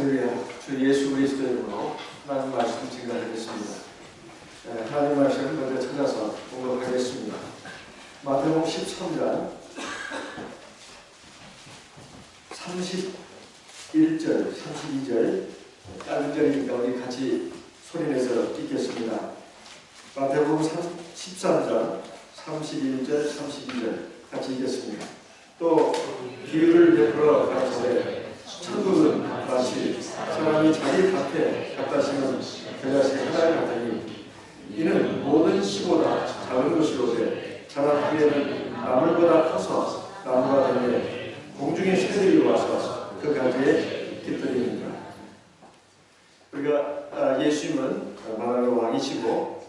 할렐루야. 주 예수 그리스도 이름으로 하나님 말씀 증거하겠습니다. 하나님 말씀을 먼저 찾아서 공부하겠습니다. 마태복음 13장 31절, 32절 짧은 절이니까 우리 같이 소리내서 읽겠습니다. 마태복음 13장 31절, 32절 같이 읽겠습니다. 또 비유를 베풀어 가라사대 천국은 마치 사람이 자기 밭에 갖다 심은 겨자씨 하나를 같으니 이는 모든 씨보다 작은 것이로되 자란 후에는 나물보다 커서 나무가 되매 공중의 새들이 와서 그 가지에 깃들입니다. 우리가 예수님은 만왕의 왕이시고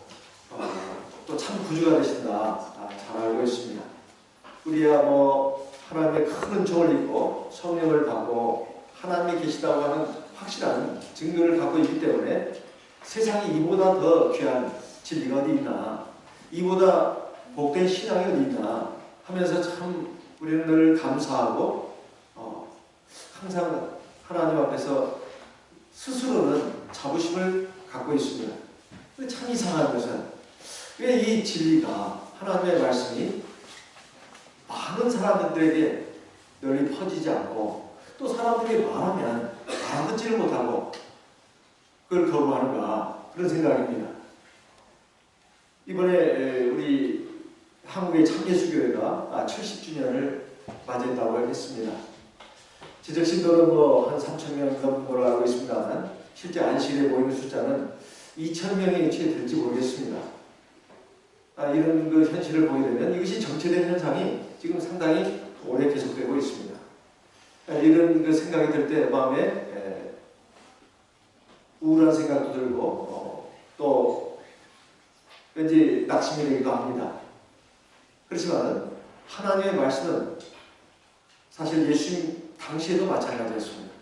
또 참 구주가 되신다 잘 알고 있습니다. 우리야 하나님의 큰 은총을 입고 성령을 받고 하나님이 계시다고 하는 확실한 증거를 갖고 있기 때문에 세상에 이보다 더 귀한 진리가 어디 있나, 이보다 복된 신앙이 어디 있나 하면서 참 우리는 늘 감사하고 항상 하나님 앞에서 스스로는 자부심을 갖고 있습니다. 근데 참 이상한 것은 왜 이 진리가, 하나님의 말씀이 많은 사람들에게 널리 퍼지지 않고 또 사람들이 말하면 알아듣지를 못하고 그걸 거부하는가, 그런 생각입니다. 이번에 우리 한국의 참예수교회가 70주년을 맞이했다고 했습니다. 지적 신도는 한 3,000명 넘는 걸로 알고 있습니다만 실제 안식일에 모이는 숫자는 2,000명이 채 될지 모르겠습니다. 이런 그 현실을 보게 되면 이것이 정체된 현상이 지금 상당히 오래 계속되고 있습니다. 이런 그 생각이 들 때 마음에 우울한 생각도 들고 또 왠지 낙심이 되기도 합니다. 그렇지만 하나님의 말씀은 사실 예수님 당시에도 마찬가지였습니다.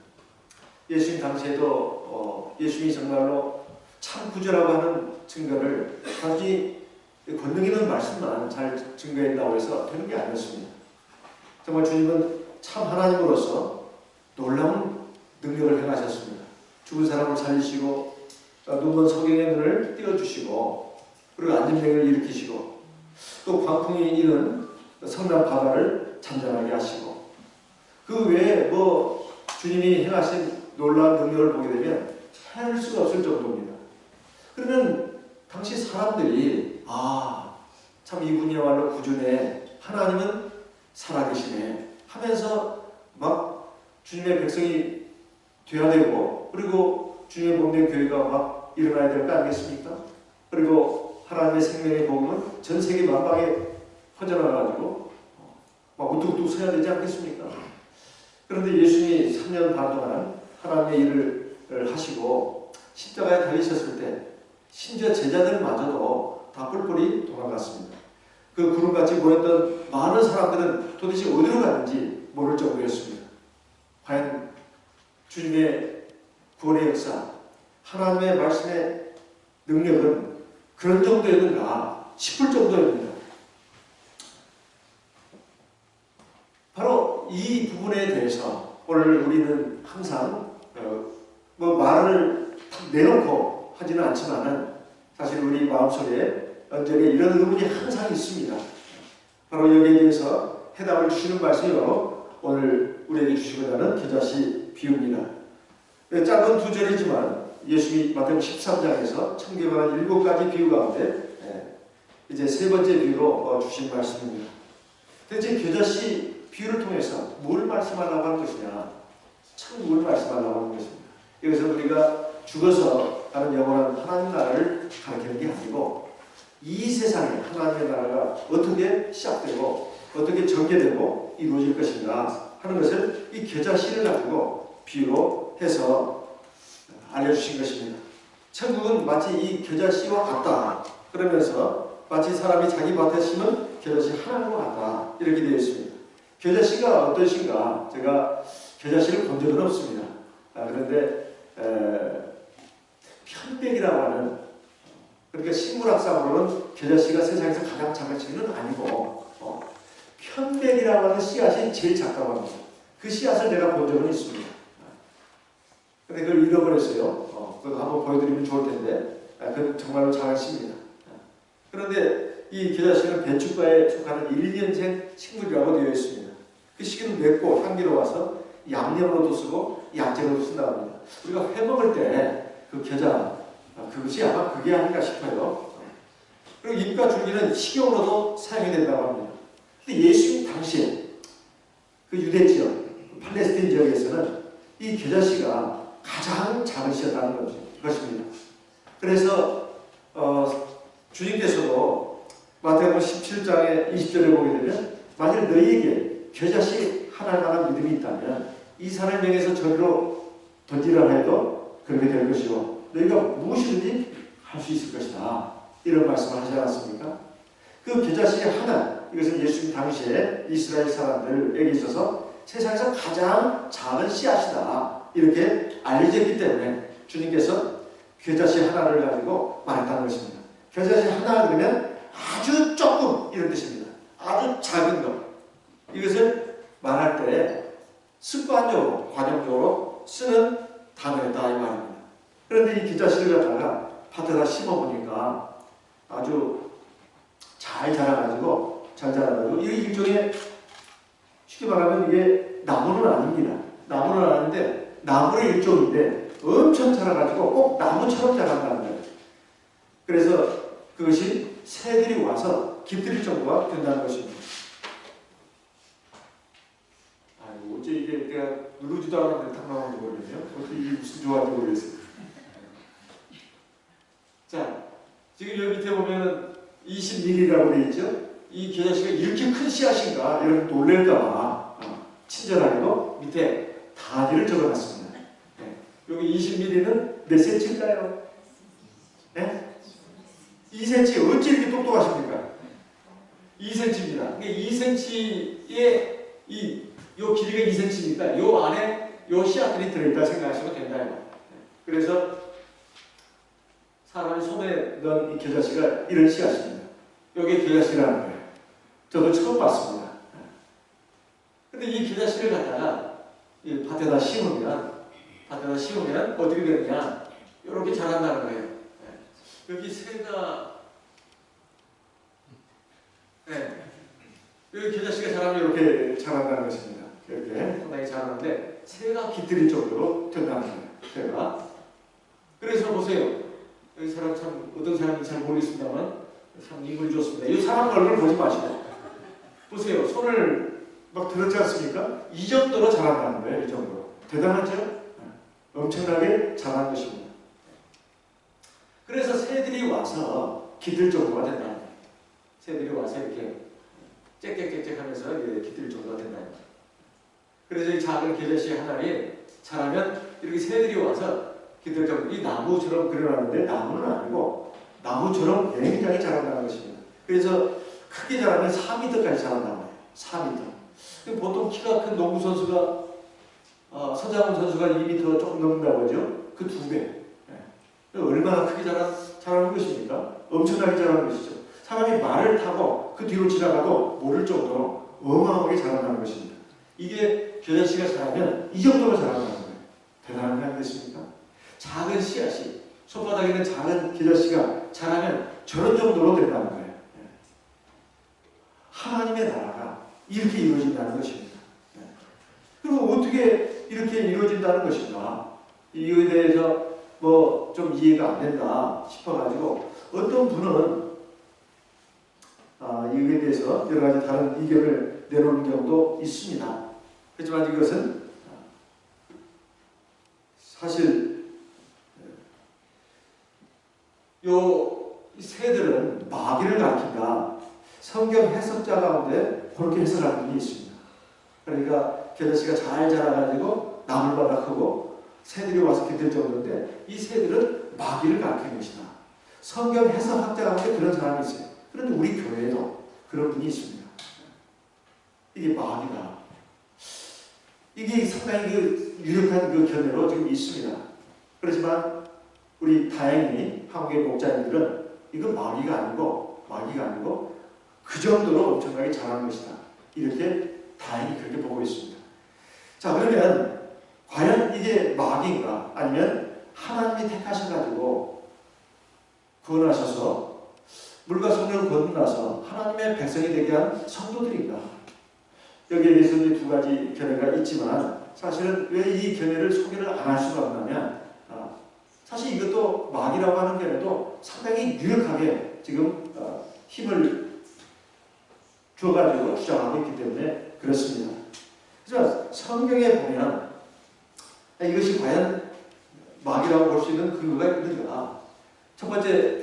예수님 당시에도 예수님이 정말로 참 구주라고 하는 증거를 단지 권능 있는 말씀만 잘 증거했다고 해서 되는 게 아니었습니다. 정말 주님은 참 하나님으로서 놀라운 능력을 행하셨습니다. 죽은 사람을 살리시고 눈먼 석영의 눈을 띄워주시고 그리고 앉은 뱅을 일으키시고 또 광풍이 이는 성난 바다를 잔잔하게 하시고 그 외에 주님이 행하신 놀라운 능력을 보게 되면 헤아릴 수가 없을 정도입니다. 그러면 당시 사람들이 참 이분이야말로 구주네, 하나님은 살아계시네 하면서 막 주님의 백성이 되어야 되고 그리고 주님의 몸된 교회가 막 일어나야 될 거 아니겠습니까? 그리고 하나님의 생명의 복음은 전 세계 만방에 퍼져나가지고 막 우뚝우뚝 서야 되지 않겠습니까? 그런데 예수님이 3년 반 동안 하나님의 일을 하시고 십자가에 달리셨을 때 심지어 제자들마저도 다 뿔뿔이 도망갔습니다. 그 구름같이 모였던 많은 사람들은 도대체 어디로 갔는지 모를 정도였습니다. 과연 주님의 구원의 역사, 하나님의 말씀의 능력은 그런 정도였는가 싶을 정도였습니다. 바로 이 부분에 대해서 오늘 우리는 항상 말을 내놓고 하지는 않지만은 사실 우리 마음속에 언제나 이런 의문이 항상 있습니다. 바로 여기에 대해서 해답을 주시는 말씀이 바로 오늘 우리에게 주시고자 하는 겨자씨 비유입니다. 짧은 두 절이지만 예수님이 마태복음 13장에서 청교한 7가지 비유 가운데 이제 세 번째 비유로 주신 말씀입니다. 대체 겨자씨 비유를 통해서 뭘 말씀하려고 하는 것이냐, 참 뭘 말씀하려고 하는 것입니다. 여기서 우리가 죽어서 가는 영원한 하나님 나라를 가리키는 게 아니고 이 세상에 하나님의 나라가 어떻게 시작되고 어떻게 전개되고 이루어질 것인가 하는 것을 이 겨자씨를 가지고 비유로 해서 알려주신 것입니다. 천국은 마치 이 겨자씨와 같다 그러면서 마치 사람이 자기 밭에 심은 겨자씨 하나와 같다 이렇게 되어 있습니다. 겨자씨가 어떠신가 제가 겨자씨를 본 적은 없습니다. 그런데 편백이라고 하는, 그러니까 식물학상으로는 겨자씨가 세상에서 가장 작은 씨는 아니고 편백이라고 하는 씨앗이 제일 작다고 합니다. 그 씨앗을 내가 본 적은 있습니다. 근데 그걸 잃어버렸어요. 그거 한번 보여드리면 좋을 텐데, 그건 정말로 작은 시입니다. 그런데 이 겨자씨는 배춧가에 속하는 1년생 식물이라고 되어 있습니다. 그 씨는 맵고 향기로워서 양념으로도 쓰고 약재로도 쓴다고 합니다. 우리가 회 먹을 때 그 겨자, 그것이 아마 그게 아닌가 싶어요. 그리고 잎과 줄기는 식용으로도 사용이 된다고 합니다. 근데 예수님 당시에 그 유대 지역, 팔레스틴 지역에서는 이 겨자씨가 가장 작은 씨였다는 것입니다. 그래서 주님께서도 마태복음 17장의 20절에 보게 되면 만일 너희에게 겨자씨 하나만한 믿음이 있다면 이 산을 명해서 저리로 던지라 해도 그렇게 될 것이요 너희가 무엇이든지 할 수 있을 것이다. 이런 말씀을 하지 않았습니까? 그 겨자씨 하나, 이것은 예수님 당시에 이스라엘 사람들에게 있어서 세상에서 가장 작은 씨앗이다. 이렇게 알려졌기 때문에 주님께서 겨자씨 하나를 가지고 말했다는 것입니다. 겨자씨 하나 그러면 아주 조금 이런 뜻입니다. 아주 작은 것. 이것을 말할 때 습관적으로, 관용적으로 쓰는 단어였다 이 말입니다. 그런데 이 겨자씨를 갖다가 밭에다 심어보니까 아주 잘 자라가지고 이게 일종의 쉽게 말하면 이게 나무는 아닙니다. 나무는 아닌데 나무의 일종인데 엄청 자라가지고 꼭 나무처럼 자란다는 거예요. 그래서 그것이 새들이 와서 깃들일 정도가 된다는 것입니다. 아이고 어째 이게 내가 누르지도 않았는데 탁 나오는지 모르겠네요. 어떻게 이게 무슨 조화인지 모르겠어요. 자, 지금 여기 밑에 보면 20mm라고 되어 있죠? 이 겨자씨가 이렇게 큰 씨앗인가 이렇게 놀랄까봐 친절하게도 밑에 단위를 적어놨습니다. 네. 여기 20mm는 몇 cm일까요? 네? 2cm. 어찌 이렇게 똑똑하십니까? 2cm입니다. 2cm의 요 길이가 2cm니까 요 안에 요 씨앗들이 들어있다 생각하시면 된다. 그래서 사람이 손에 넣은 이 겨자씨가 이런 씨앗입니다. 여기에 겨자씨라는 거예요. 저도 처음 봤습니다. 근데 이 겨자씨를 갖다가 이 밭에다 심으면 어떻게 되느냐? 이렇게 자란다는 거예요. 여기 새가 여기 겨자씨가 자라면 이렇게 자란다는 것입니다. 이렇게 상당히 자라는데 새가 깃들일 정도로 된다는 거예요. 새가. 그래서 보세요. 여기 사람 참 어떤 사람인지 잘 모르겠습니다만 참 인물이 좋습니다. 이 사람 얼굴 보지 마시고 보세요. 손을 막 들었지 않습니까? 이 정도로 자란다는 거예요. 이 정도로. 대단하죠? 엄청나게 자란 것입니다. 그래서 새들이 와서 깃들 정도가 된다는 거예요. 새들이 와서 이렇게 짹짹짹짹 하면서 깃들 정도가 된다는 거예요. 그래서 이 작은 겨자씨 하나에 자라면 이렇게 새들이 와서 깃들 정도, 이 나무처럼 그려놨는데 나무는 아니고 나무처럼 굉장히 자란다는 것입니다. 그래서 크게 자라면 4m까지 자란다는 거예요. 4m. 보통 키가 큰 농구 선수가 서장훈 선수가 2m 조금 넘는다고 하죠. 그 2배. 얼마나 크게 자라는 것입니까? 엄청나게 자라는 것이죠. 사람이 말을 타고 그 뒤로 지나가도 모를 정도로 어마어마하게 자란다는 것입니다. 이게 겨자씨가 자라면 이 정도로 자란다는 거예요. 대단한 거 아니겠습니까? 작은 씨앗이, 손바닥에 있는 작은 겨자씨가 자라면 저런 정도로 된다는 거예요. 하나님의 나라가 이렇게 이루어진다는 것입니다. 그리고 어떻게 이렇게 이루어진다는 것인가? 이거에 대해서 뭐 좀 이해가 안 된다 싶어가지고 어떤 분은 이거에 대해서 여러 가지 다른 의견을 내놓는 경우도 있습니다. 하지만 이것은 사실 이 새들은 마귀를 가리킨다. 성경 해석자 가운데 그렇게 해석하는 분이 있습니다. 그러니까 겨자씨가 잘 자라가지고 나물보다 크고 새들이 와서 깃들 정도인데 이 새들은 마귀를 가리키는 것이다. 성경 해석학자 가운데 그런 사람이 있어요. 그런데 우리 교회에도 그런 분이 있습니다. 이게 마귀다. 이게 상당히 유력한 견해로 지금 있습니다. 그렇지만 우리 다행히 한국의 목자님들은 이건 마귀가 아니고 그 정도로 엄청나게 잘하는 것이다. 이렇게 다행히 그렇게 보고 있습니다. 자, 그러면 과연 이게 마귀인가 아니면 거듭나서 하나님의 백성이 되게 한 성도들인가? 여기에 대해서 이제 두 가지 견해가 있지만 사실은 왜 이 견해를 소개를 안 할 수가 없냐면 사실 이것도 마귀라고 하는 견해도 상당히 유력하게 지금 힘을 줘가지고 주장하고 있기 때문에 그렇습니다. 그래서 성경에 보면 이것이 과연 마귀라고 볼 수 있는 근거가 있는가? 첫 번째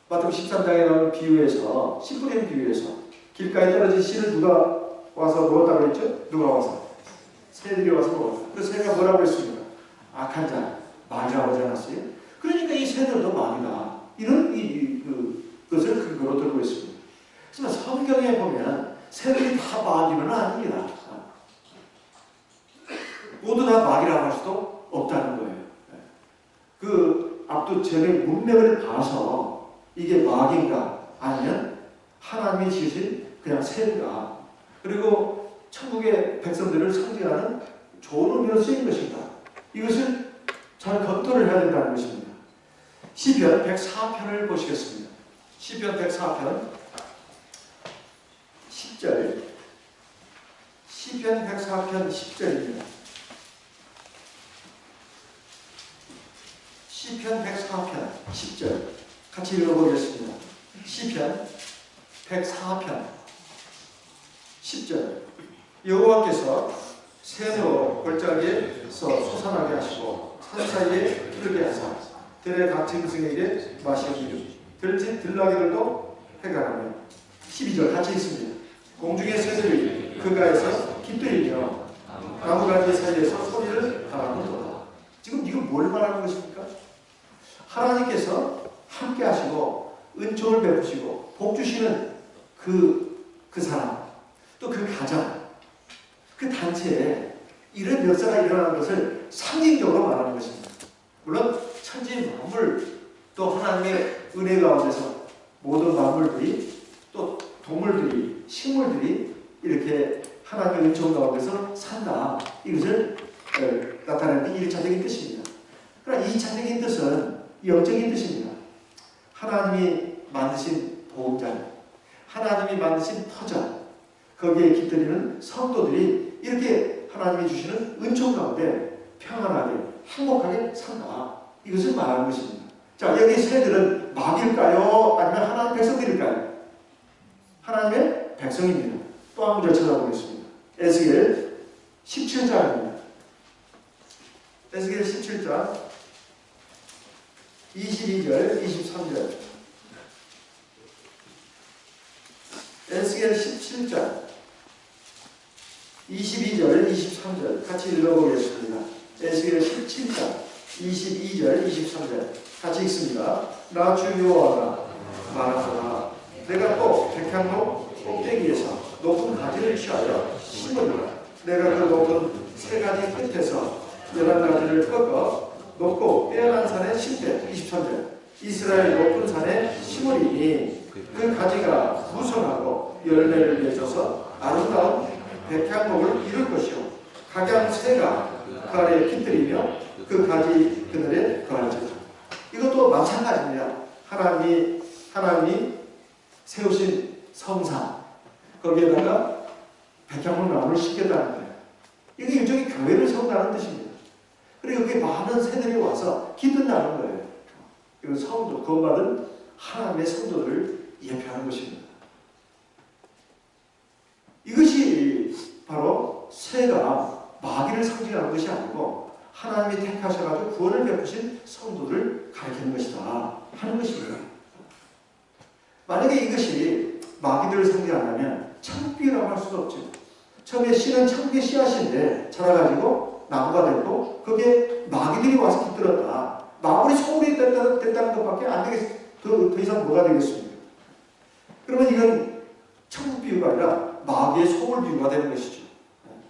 마태복음 13장에 나오는 비유에서 씨 뿌리는 비유에서 길가에 떨어진 씨를 누가 와서 먹었다고 했죠? 누가 와서? 새들이 와서 먹었다. 그 새가 뭐라고 했습니까? 악한 자, 마귀라고 하지 않았어요? 그러니까 이 새들도 마귀다. 이런 그것을 근거로 들고 있습니다. 하지만 성경에 보면 새들이 다 마귀는 아닙니다. 모두 다 마귀라고 할 수도 없다는 거예요. 그 압도적인 문맥을 봐서 이게 마귀인가 아니면 하나님이 지으신 그냥 새인가, 그리고 천국의 백성들을 상징하는 좋은 의미로 쓰인 것인가, 이것을 잘 검토를 해야 된다는 것입니다. 시편 104편을 보시겠습니다. 시편 104편 10절, 시편 104편 10절입니다. 시편 104편 10절 같이 읽어보겠습니다. 시편 104편 10절 여호와께서 새로 골짜기에서 솟아나게 하시고 산 사이에 흐르게 하사 들의 각 짐승에게 마시기 들나귀들도 해가라며. 12절 같이 읽습니다. 공중의 새들이 그가에서 깃들이며 나무가지 사이에서 소리를 하는도다. 지금 이거 뭘 말하는 것입니까? 하나님께서 함께 하시고 은총을 베푸시고 복 주시는 그 사람, 또 그 가정, 그 단체에 이런 역사가 일어나는 것을 상징적으로 말하는 것입니다. 물론 천지 만물, 또 하나님의 은혜 가운데서 모든 만물들이, 또 동물들이, 식물들이 이렇게 하나님의 은총 가운데서 산다, 이것을 나타내는 게 1차적인 뜻입니다. 그러나 2차적인 뜻은 영적인 뜻입니다. 하나님이 만드신 보호자, 하나님이 만드신 터전, 거기에 깃들이는 성도들이 이렇게 하나님이 주시는 은총 가운데 평안하게 행복하게 산다, 이것을 말하는 것입니다. 자, 여기 새들은 마귀일까요? 아니면 하나님의 백성들일까요? 하나님의 백성입니다. 또 한 구절 찾아보겠습니다. 에스겔 17장입니다. 에스겔 17장 22절, 23절. 에스겔 17장 22절, 23절 같이 읽어보겠습니다. 에스겔 17장 22절, 23절 같이 읽습니다. 나 주 여호와가 말하노라. 내가 또 백향목 꼭대기에서 높은 가지를 취하여 심으리라. 내가 그 높은 세 가지 끝에서 11가지를 꺾어 높고 빼어난 산에 심되. 23절 이스라엘 높은 산에 심으리니 그 가지가 무성하고 열매를 맺어서 아름다운 백향목을 이룰 것이요 각양새가 그 아래에 깃들이며 그 가지 그늘에 거하리라. 이것도 마찬가지입니다. 하나님이 세우신 성산, 거기에다가 백향목 나무를 심겠다는 거예요. 이게 일종의 교회를 세운다는 뜻입니다. 그리고 그게 많은 새들이 와서 깃든다는 거예요. 이건 성도, 구원받은 하나님의 성도를 예표하는 것입니다. 이것이 바로 새가 마귀를 상징하는 것이 아니고 하나님이 택하셔가지고 구원을 베푸신 성도를 가리키는 것이다 하는 것입니다. 만약에 이것이 마귀들을 상징한다면 천국비라고 할 수도 없죠. 처음에 씨는 천국의 씨앗인데 자라가지고 나무가 되고 거기에 마귀들이 와서 깃들었다. 마귀의 소울이 됐다는 것밖에 안 되겠, 더 이상 뭐가 되겠습니까? 그러면 이건 천국 비유가 아니라 마귀의 소울 비유가 되는 것이죠.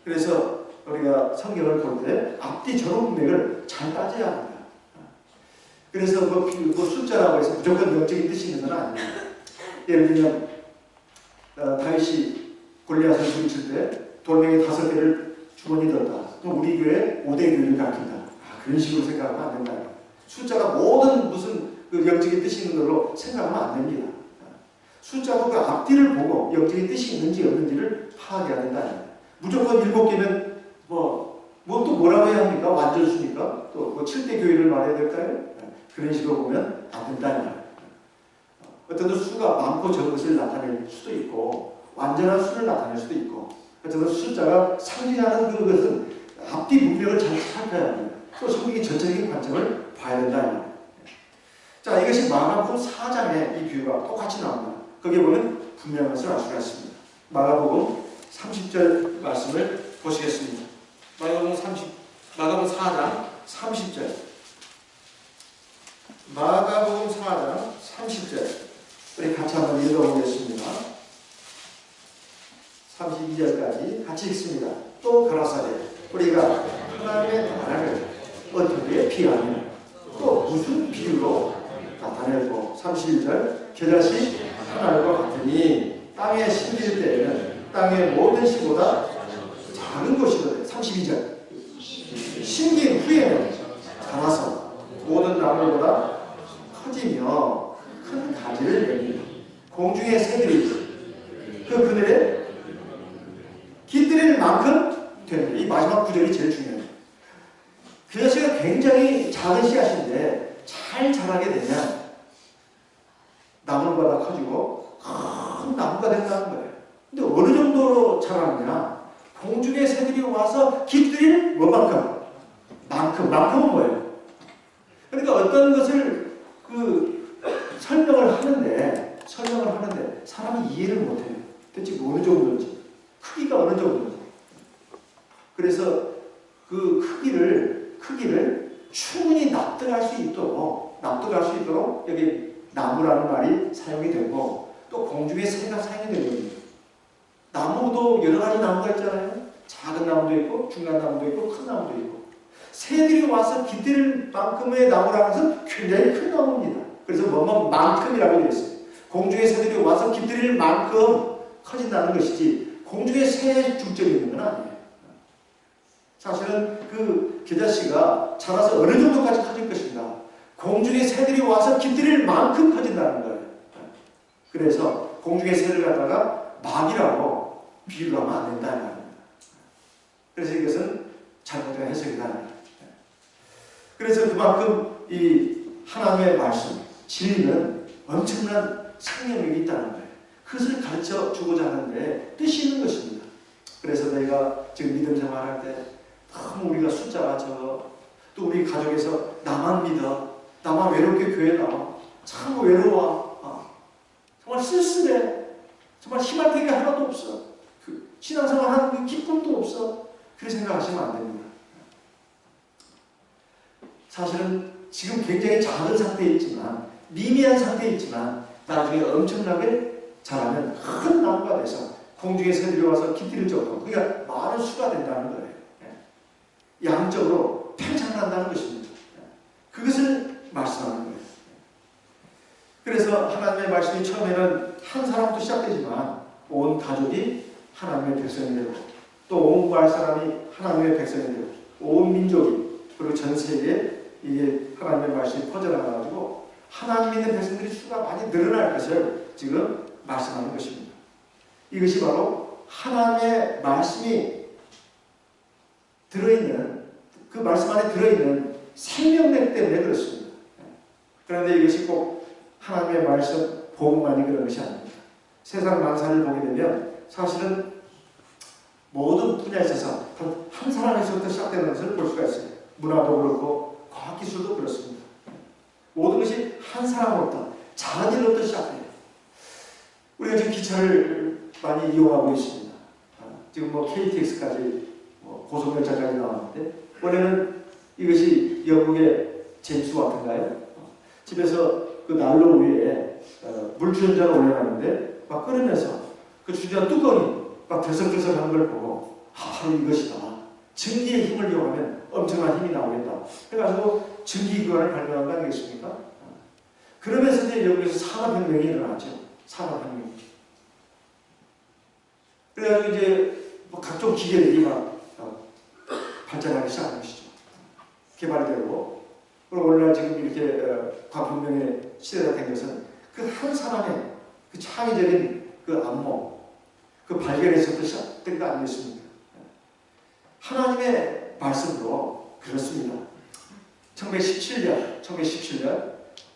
그래서 우리가 성경을 볼 때 앞뒤 전후 문맥을 잘 따져야 합니다. 그래서 뭐 숫자라고 해서 무조건 영적인 뜻이 있는 건 아닙니다. 예를 들면 다윗이 골리앗을 부딪힐 때 돌멩이 5개를 주머니에 넣었다. 그럼 우리 교회 5대 교회를 가르친다. 그런 식으로 생각하면 안 된다. 숫자가 모든 무슨 영적인 뜻이 있는 걸로 생각하면 안 됩니다. 숫자도 그 앞뒤를 보고 영적인 뜻이 있는지 없는지를 파악해야 된다. 무조건 7개면 또 뭐라고 해야 합니까? 완전수니까? 또 뭐 7대 교회를 말해야 될까요? 그런 식으로 보면 안 된다. 어떤 수가 많고 적은 것을 나타낼 수도 있고 완전한 수를 나타낼 수도 있고 어떤 숫자가 상징하는 그것은 앞뒤 문맥을 잘 살펴야 합니다. 또 성경의 전체적인 관점을 봐야 된다. 자, 이것이 마가복음 4장의 이 비유가 똑같이 나옵니다. 거기에 보면 분명한 것을 알 수가 있습니다. 마가복음 30절 말씀을 보시겠습니다. 마가복음 4장 30절. 마가복음 4장 30절. 우리 같이 한번 읽어보겠습니다. 32절까지 같이 읽습니다. 또 가라사대 우리가 하나님의 나라를 어떻게 피하며 또 무슨 비유로 나타내고 31절 겨자씨 하나님과 같으니 땅에 심길 때에는 땅의 모든 씨보다 작은 것이거든. 32절 심긴 후에는 자라서 모든 나무보다 커지며 큰 가지를 내니 공중의 새들이 그 그늘에 깃들일 만큼 되는 이 마지막 구절이 제일 중요해요. 겨자씨가 굉장히 작은 씨앗인데 잘 자라게 되면 나무보다 커지고 큰 나무가 된다는 거예요. 근데 어느 정도로 자라느냐? 공중의 새들이 와서 깃들일 만큼은 뭐예요? 그러니까 어떤 것을 설명을 하는데 사람이 이해를 못해요. 대체 어느 정도인지, 크기가 어느 정도인지. 그래서 그 크기를 충분히 납득할 수 있도록 여기 나무라는 말이 사용이 되고 또 공중의 새가 사용이 되는 겁니다. 나무도 여러 가지 나무가 있잖아요. 작은 나무도 있고 중간 나무도 있고 큰 나무도 있고 새들이 와서 깃들 만큼의 나무라는 것은 굉장히 큰 나무입니다. 그래서 만큼이라고 되어 있어요. 공중의 새들이 와서 깃들일 만큼 커진다는 것이지 공중의 새에 중점이 있는 건 아니에요. 사실은 그 겨자씨가 자라서 어느 정도까지 커질 것인가 공중의 새들이 와서 깃들일 만큼 커진다는 거예요. 그래서 공중의 새를 갖다가 막이라고 비유하면 안 된다는 겁니다. 그래서 이것은 잘못된 해석이다. 그래서 그만큼 이 하나님의 말씀, 진리는 엄청난 생명력이 있다는 거예요. 그것을 가르쳐 주고자 하는데 뜻이 있는 것입니다. 그래서 내가 지금 믿음 생활할 때 너무 우리가 숫자가 적어 또 우리 가족에서 나만 믿어 나만 외롭게 교회 나와 참 외로워 정말 쓸쓸해 정말 희망될 게 하나도 없어 신앙생활 하는 그 기쁨도 없어 그렇게 생각하시면 안 됩니다. 사실은 지금 굉장히 작은 상태에 있지만 미미한 상태에 있지만 나중에 엄청나게 자라면 큰 나무가 돼서 공중에 새들이 와서 깃들일 정도 그러니까 많은 수가 된다는 거예요. 양적으로 팽창한다는 것입니다. 그것을 말씀하는 거예요. 그래서 하나님의 말씀이 처음에는 한 사람부터 시작되지만 온 가족이 하나님의 백성이 되고 또 온 마을 사람이 하나님의 백성이 되고 온 민족이 그리고 전 세계에 이게 하나님의 말씀이 퍼져나가가지고 하나님 믿는 백성들이 수가 많이 늘어날 것을 지금 말씀하는 것입니다. 이것이 바로 하나님의 말씀이 들어있는 그 말씀 안에 들어있는 생명력 때문에 그렇습니다. 그런데 이것이 꼭 하나님의 말씀 복음만이 그런 것이 아닙니다. 세상 만사를 보게 되면 사실은 모든 분야에 있어서 한 사람에서부터 시작되는 것을 볼 수가 있어요. 문화도 그렇고 과학기술도 그렇습니다. 모든 것이 한 사람으로부터 작은 일로부터 시작돼요. 우리가 지금 기차를 많이 이용하고 있습니다. 지금 KTX까지 고속열차까지 나왔는데 원래는 이것이 영국의 제임스 와트인가요? 집에서 그 난로 위에 물주전자를 올려놨는데 막 끓으면서 그 주전자 뚜껑이 막 들썩들썩하는 걸 보고 바로 이것이다. 전기의 힘을 이용하면 엄청난 힘이 나오겠다. 그래가지고 전기기관을 발명한 거 아니겠습니까? 그러면서 이제 영국에서 산업혁명이 일어났죠. 산업혁명. 그래가지고 이제 각종 기계들이 막 발전하기 시작한 것이죠. 개발되고 그리고 오늘날 지금 이렇게 과학혁명의 시대가 된 것은 그 한 사람의 그 창의적인 그 안목, 그 발견에서부터 시작된 거 아니겠습니까? 하나님의 말씀도 그렇습니다. 1917년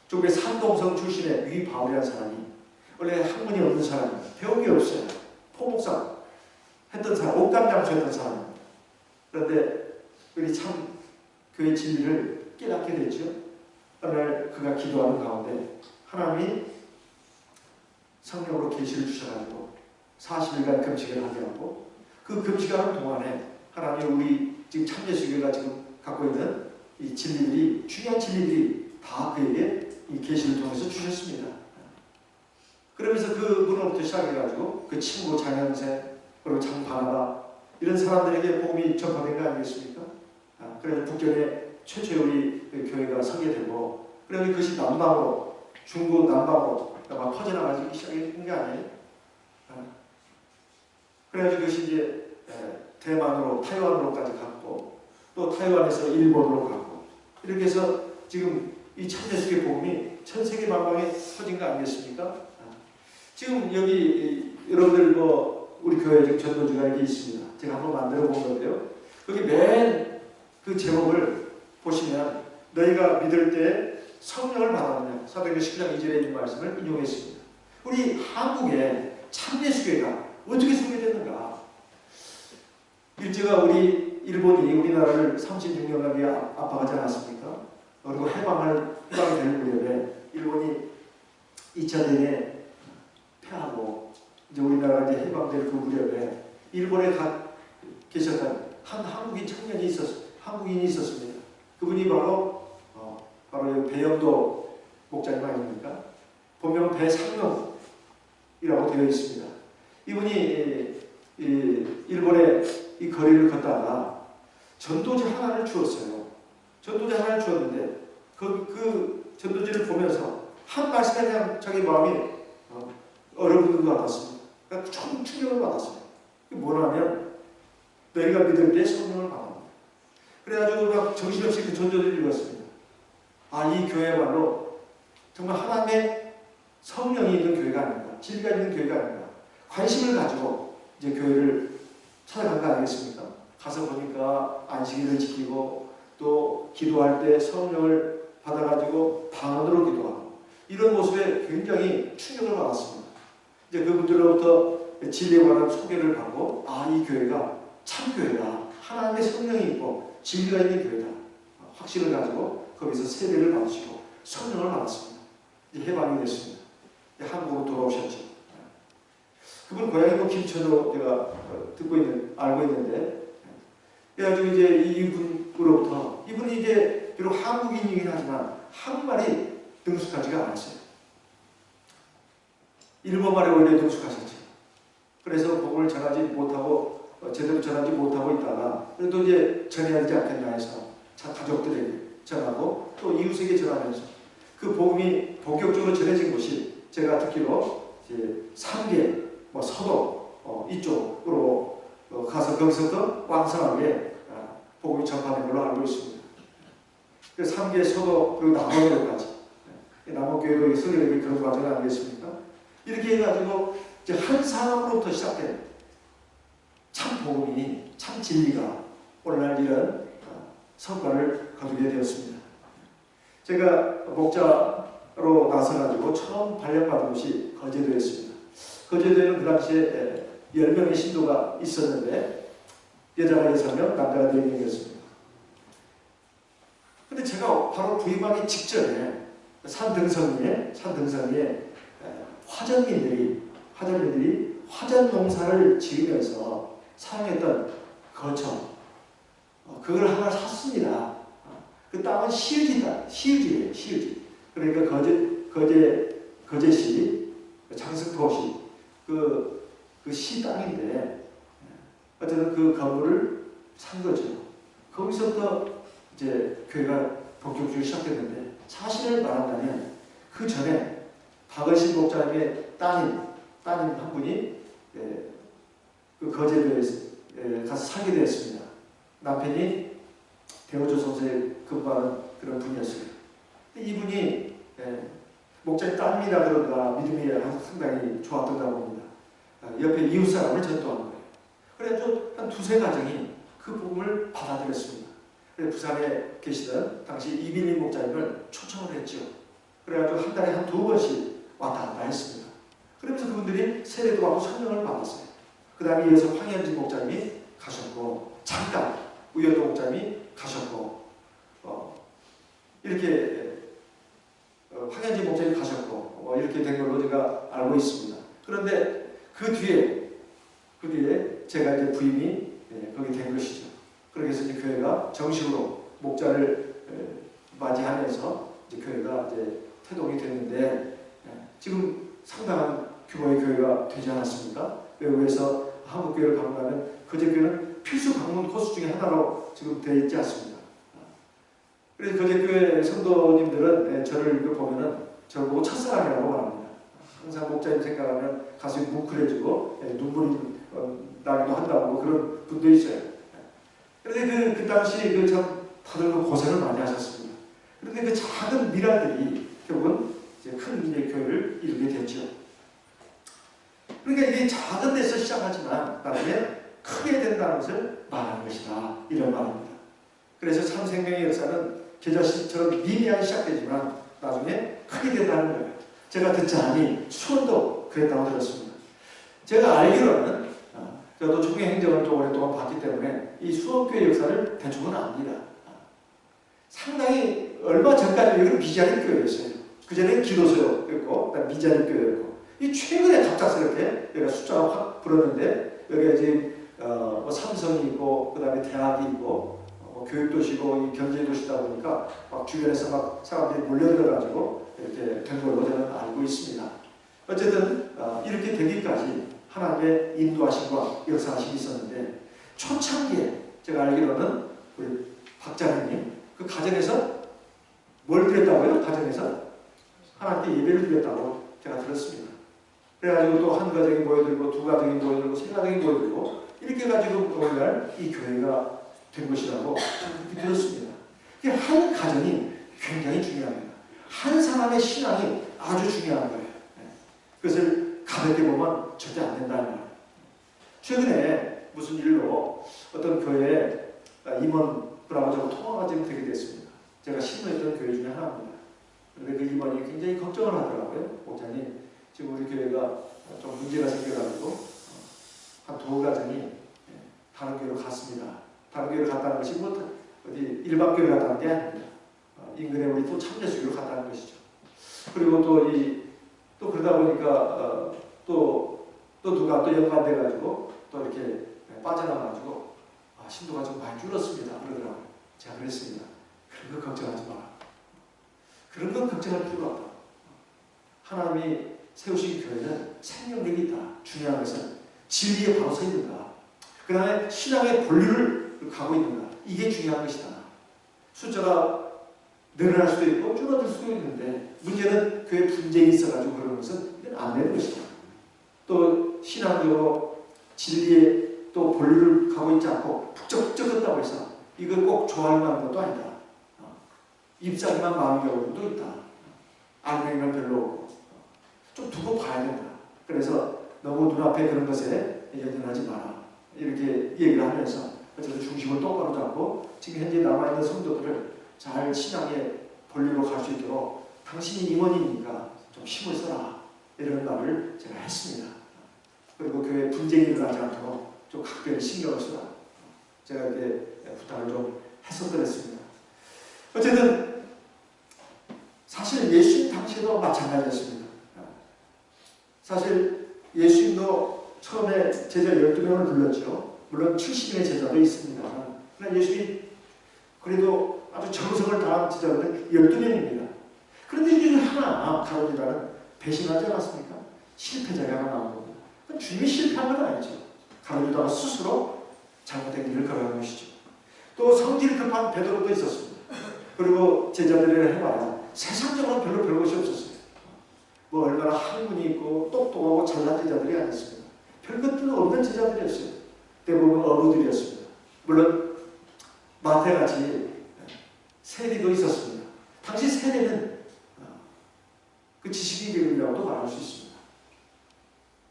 중국의 산동성 출신의 위바오라는 사람이 원래 학문이 없는 사람이에요. 배운 게 없어요. 포목상 했던 사람, 옥감장수 했던 사람. 그런데 우리 참 교회 진리를 깨닫게 됐죠. 어느 날 그가 기도하는 가운데 하나님이 성령으로 계시를 주셔가지고 40일간 금식을 하게 하고 그 금식하는 동안에 하나님이 우리 지금 참예수교회가 지금 갖고 있는 이 진리들이, 중요한 진리들이 다 그에게 이 계시를 통해서 주셨습니다. 그러면서 그분으로부터 시작해가지고 그 친구 장현생 그리고 장바나바 이런 사람들에게 복음이 전파된 거 아니겠습니까? 그래서 북경에 최초의 우리 교회가 서게 되고, 그래서 그것이 남방으로, 중국 남방으로 막 퍼져나가기 시작한 게 아니에요. 그래서 그것이 이제 대만으로, 타이완으로까지 갔고, 또 타이완에서 일본으로 갔고, 이렇게 해서 지금 이 참예수교의 복음이 전 세계 만방에 퍼진 거 아니겠습니까? 지금 여기 여러분들 우리 교회 지금 전도주가 이렇게 있습니다. 제가 한번 만들어 본 건데요. 거기 맨 그 제목을 보시면 너희가 믿을 때 성령을 받았느냐, 사도행전 19장 2절에 있는 말씀을 인용했습니다. 우리 한국의 참예수교회가 어떻게 소개됐는가? 일제가 일본이 우리나라를 36년간 위해 압박하지 않았습니까? 그리고 해방이 될 무렵에 일본이 2차 대전에 패하고 이제 우리나라가 이제 해방될 그 무렵에 일본에 계셨던 한 한국인이 있었습니다. 그분이 바로 배영도 목사님 아닙니까? 본명은 배상명이라고 되어 있습니다. 이분이 일본의 이 거리를 걷다가 전도지 하나를 주었어요. 전도지 하나를 주었는데 그 전도지를 보면서 한 말씀에 그냥 자기 마음이 얼어붙는 것 같았습니다. 그러니까 총 충격을 받았어요. 그게 뭐냐면 너희가 믿을 때 성령을 받아. 그래가지고 막 정신없이 그 전도지를 읽었습니다. 이 교회야말로 정말 하나님의 성령이 있는 교회가 아닌가, 진리가 있는 교회가 아닌가, 관심을 가지고 이제 교회를 찾아간 거 아니겠습니까? 가서 보니까 안식일을 지키고 또 기도할 때 성령을 받아가지고 방언으로 기도하고 이런 모습에 굉장히 충격을 받았습니다. 이제 그분들로부터 진리에 관한 소개를 받고 이 교회가 참 교회다. 하나님의 성령이 있고 진리가 있는 교회다. 확신을 가지고 거기서 세례를 받으시고 성령을 받았습니다. 이제 해방이 됐습니다. 이제 한국으로 돌아오셨죠. 그분 고향이 김천으로 제가 알고 있는데, 그래가지고 이제 이분으로부터, 이분이 이제 비록 한국인이긴 하지만 한국말이 능숙하지가 않았어요. 일본말에 오히려 능숙하셨죠. 그래서 복음을 전하지 못하고, 제대로 전하지 못하고 있다가, 그래도 이제 전해야 되지 않겠나 해서 가족들에게 전하고, 또 이웃에게 전하면서 그 복음이 본격적으로 전해진 곳이 제가 듣기로 이제 상계, 서도 이쪽으로 가서 거기서부터 왕성하게 복음이 전파된 걸로 알고 있습니다. 그 상계, 서도, 그리고 남원교회까지. 남원교회도 설교력이 그런 과정 아니겠습니까? 이렇게 해가지고 이제 한 사람으로부터 시작된 참 복음이, 참 진리가 오늘날 이런 성과를 거두게 되었습니다. 제가 목자로 나서가지고 처음 발령받은 곳이 거제도였습니다. 거제도에는 그 당시에 10명의 신도가 있었는데 여자가 6명, 남자가 4명이었습니다. 근데 제가 바로 부임하기 직전에 산등성 위에 화전민들이 화전 농사를 지으면서 사용했던 거처, 그걸 하나 샀습니다. 그 땅은 시의지예요. 그러니까 거제시, 장승포시, 그 시 땅인데, 어쨌든 그 건물을 산 거죠. 거기서부터 이제 교회가 본격적으로 시작됐는데, 사실을 말한다면 그 전에 박은신 목사님의 따님 한 분이 그 거제도에 가서 살게 되었습니다. 남편이 대우조 선생에 근무하는 그런 분이었어요. 이분이 목자님 따님이라든가 믿음이 상당히 좋았던가 봅니다. 옆에 이웃 사람을 전도한 거예요. 그래서 한 두세 가정이 그 복음을 받아들였습니다. 그래서 부산에 계시던 당시 이빌린 목자님을 초청을 했죠. 그래가지고 한 달에 한 두 번씩 왔다 갔다 했습니다. 그러면서 그분들이 세례도 하고 성령을 받았어요. 그 다음에 이어서 황현진 목자님이 가셨고, 잠깐 우연도 목자님이 가셨고, 이렇게 황현진 목자님이 가셨고, 이렇게 된 걸로 제가 알고 있습니다. 그런데 그 뒤에 제가 이제 부임이 거기 된 것이죠. 그렇게 해서 이제 교회가 정식으로 목자를 맞이하면서 이제 교회가 이제 태동이 됐는데, 지금 상당한 규모의 교회가 되지 않았습니까? 외국에서 한국교회를 방문하면 거제교회는 필수 방문 코스 중에 하나로 지금 되어 있지 않습니다. 그래서 거제교회 성도님들은 저를 보면은 저를 보고 첫사랑이라고 말합니다. 항상 목자님 생각하면 가슴이 뭉클해지고 눈물이 나기도 한다고 그런 분도 있어요. 그런데 그 당시 참 다들 고생을 많이 하셨습니다. 그런데 그 작은 미랄들이 결국은 이제 큰 교회를 이루게 됐죠. 그러니까 이게 작은 데서 시작하지만 나중에 크게 된다는 것을 말하는 것이다. 이런 말입니다. 그래서 참생명의 역사는 계절시처럼 미미하게 시작되지만 나중에 크게 된다는 거예요. 제가 듣자니 수원도 그랬다고 들었습니다. 제가 알기로는 저도 총회행정을 좀 오랫동안 봤기 때문에 이 수원교회 역사를 대충은 압니다. 상당히 얼마 전까지 여기는 미자립 교회였어요. 그 전에는 기도소였고 미자립 교회였고, 이 최근에 갑작스럽게 여기가 숫자가 확 불었는데, 여기가 지금 삼성이 있고, 그 다음에 대학이 있고, 교육도시고, 이 경제도시다 보니까 막 주변에서 막 사람들이 몰려들어가지고 이렇게 된 걸로 저는 알고 있습니다. 어쨌든 이렇게 되기까지 하나님의 인도하심과 역사하심이 있었는데, 초창기에 제가 알기로는 우리 박자님 그 가정에서 뭘 드렸다고요? 가정에서 하나님께 예배를 드렸다고 제가 들었습니다. 그래가지고 또 한 가정이 모여들고, 두 가정이 모여들고, 세 가정이 모여들고, 이렇게 해가지고 오늘날 이 교회가 된 것이라고 그렇게 들었습니다. 한 가정이 굉장히 중요합니다. 한 사람의 신앙이 아주 중요한 거예요. 그것을 가볍게 보면 절대 안 된다는 말이에요. 최근에 무슨 일로 어떤 교회에 임원분하고 저하고 통화가 지금 되게 됐습니다. 제가 신문했던 교회 중에 하나입니다. 그런데 그 임원이 굉장히 걱정을 하더라고요. 목사님, 지금 우리 교회가 좀 문제가 생겨가지고 한 두 가정이 다른 교회로 갔습니다. 다른 교회로 갔다는 것이 뭐 어디 일반 교회 갔다는 게 아닙니다. 인근에 우리 또 참여수교로 갔다는 것이죠. 그리고 또 그러다 보니까 또 누가 또 연관돼가지고 또 이렇게 빠져나가가지고 신도가 좀 많이 줄었습니다. 그러더라고요. 제가 그랬습니다. 그런 거 걱정하지 마라. 그런 건 걱정할 필요가 없다. 하나님이 세우신 교회는 생명력이 있다. 중요한 것은 진리에 바로 서 있는가. 그 다음에 신앙의 본류를 가고 있는가. 이게 중요한 것이다. 숫자가 늘어날 수도 있고 줄어들 수도 있는데, 문제는 교회 분쟁이 있어가지고 그러는 것은 이건 안 되는 것이다. 또 신앙적으로 진리에 또 본류를 가고 있지 않고 북적북적했다고 해서 이걸 꼭 좋아할 만한 것도 아니다. 잎사귀만 마음의 경우도 있다. 안면은 별로 없고 좀 두고 봐야 된다. 그래서 너무 눈앞에 그런 것에 연연하지 마라. 이렇게 얘기를 하면서 어쨌든 중심을 똑바로 잡고 지금 현재 남아있는 성도들을 잘 신앙의 본류로 갈 수 있도록 당신이 임원이니까 좀 힘을 써라. 이런 말을 제가 했습니다. 그리고 교회 분쟁이 일어나지 않도록 좀 각별히 신경을 써라. 제가 이렇게 부탁을 좀 했었더랬습니다. 어쨌든 사실 예수님 당시에도 마찬가지였습니다. 사실 예수님도 처음에 제자 12명을 불렀죠. 물론 70인의 제자도 있습니다만, 그러나 예수님이 그래도 아주 정성을 다한 제자들은 12명입니다. 그런데 이 중에 하나, 가룟유다는 배신하지 않았습니까? 실패자가 하나 나온 겁니다. 주님이 실패한 건 아니죠. 가룟유다가 스스로 잘못된 길을 걸어간 것이죠. 또 성질 급한 베드로도 있었습니다. 그리고 제자들을 해봐야 세상적으로 별로 별 것이 없었어요. 뭐 얼마나 학문이 있고 똑똑하고 잘난 제자들이 아니었습니다. 별 것도 없는 제자들이었어요. 대부분 어부들이었습니다. 물론 마태같이 세리도 있었습니다. 당시 세리는 그 지식인이라고도 말할 수 있습니다.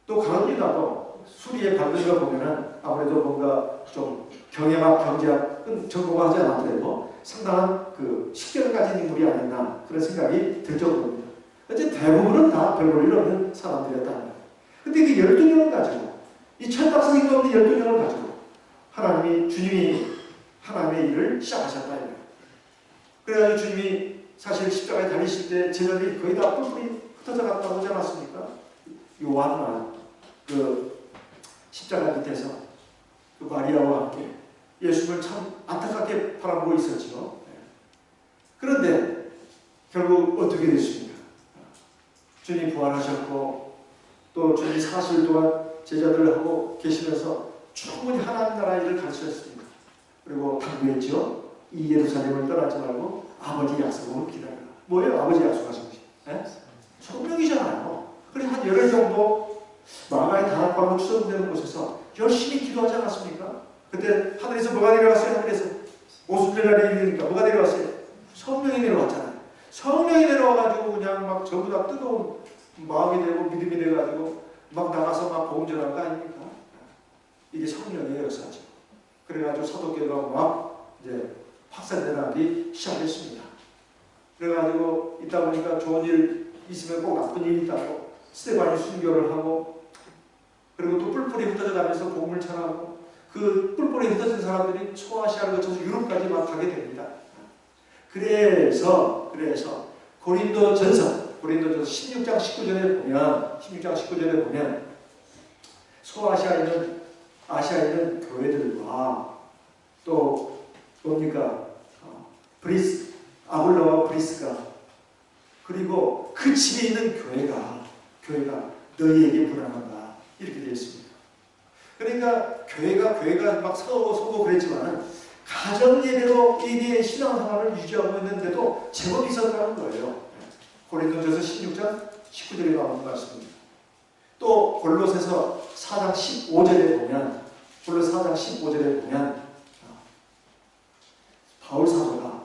또 강원유다도 수리에 받는 거 보면은 아무래도 뭔가 좀 경영학, 경제학은 전공하지 않았더라도 상당한 그 식견을 가진 인물이 아니었나 그런 생각이 들 정도입니다. 어쨌든 대부분은 다 별 볼 일 없는 사람들이었다는 거예요. 근데 그 12명을 가지고 이 철박선생도 없는 12명을 가지고 주님이 하나님의 일을 시작하셨다. 그래가지고 주님이 사실 십자가에 달리실 때 제자들이 거의 다 뿔뿔이 흩어져 갔다고 하지 않았습니까? 요한만 그 십자가 밑에서 그 마리아와 함께 예수를 참 안타깝게 바라보고 있었죠. 그런데 결국 어떻게 됐습니까? 주님이 부활하셨고 또 주님이 40일 동안 제자들하고 계시면서 충분히 하나님 나라 일을 가르치셨습니다. 그리고 당부했죠. 이 예루살렘을 떠나지 말고 아버지 약속을 기다려라. 뭐예요? 아버지 약속하신 것이? 성령이잖아요. 그래서 한 열흘 정도 마가의 다락방으로 추정되는 곳에서 열심히 기도하지 않았습니까? 그때 하늘에서 뭐가 내려왔어요? 하늘에서 오순절날에 내리니까 뭐가 내려왔어요? 성령이 내려왔잖아요. 성령이 내려와가지고 그냥 막 전부 다 뜨거운 마음이 되고 믿음이 돼가지고 막 나가서 막 복음 전하는 거 아닙니까? 이게 성령의 역사죠. 그래가지고 사도교가 막 이제 확산되기 시작했습니다. 그래가지고 있다 보니까 좋은 일 있으면 꼭 나쁜 일이 있다고 스데반이 순교를 하고 그리고 또 뿔뿔이 흩어져 가면서 복음을 전하고 그 뿔뿔이 흩어진 사람들이 소아시아를 거쳐서 유럽까지 막 가게 됩니다. 그래서 고린도전서 16장 19절에 보면 소아시아에 있는 아시아에 있는 교회들과 또 뭡니까? 아볼로와 브리스가 그리고 그 집에 있는 교회가 너희에게 불안한다 이렇게 되어 있습니다. 그러니까 교회가 막 서고 그랬지만 가정 예배로 이게 신앙생활을 유지하고 있는데도 제법 있었다는 거예요. 고린도전서 16장 19절에 나오는 말씀입니다. 또 골로새서 4장 15절에 보면 바울 사도가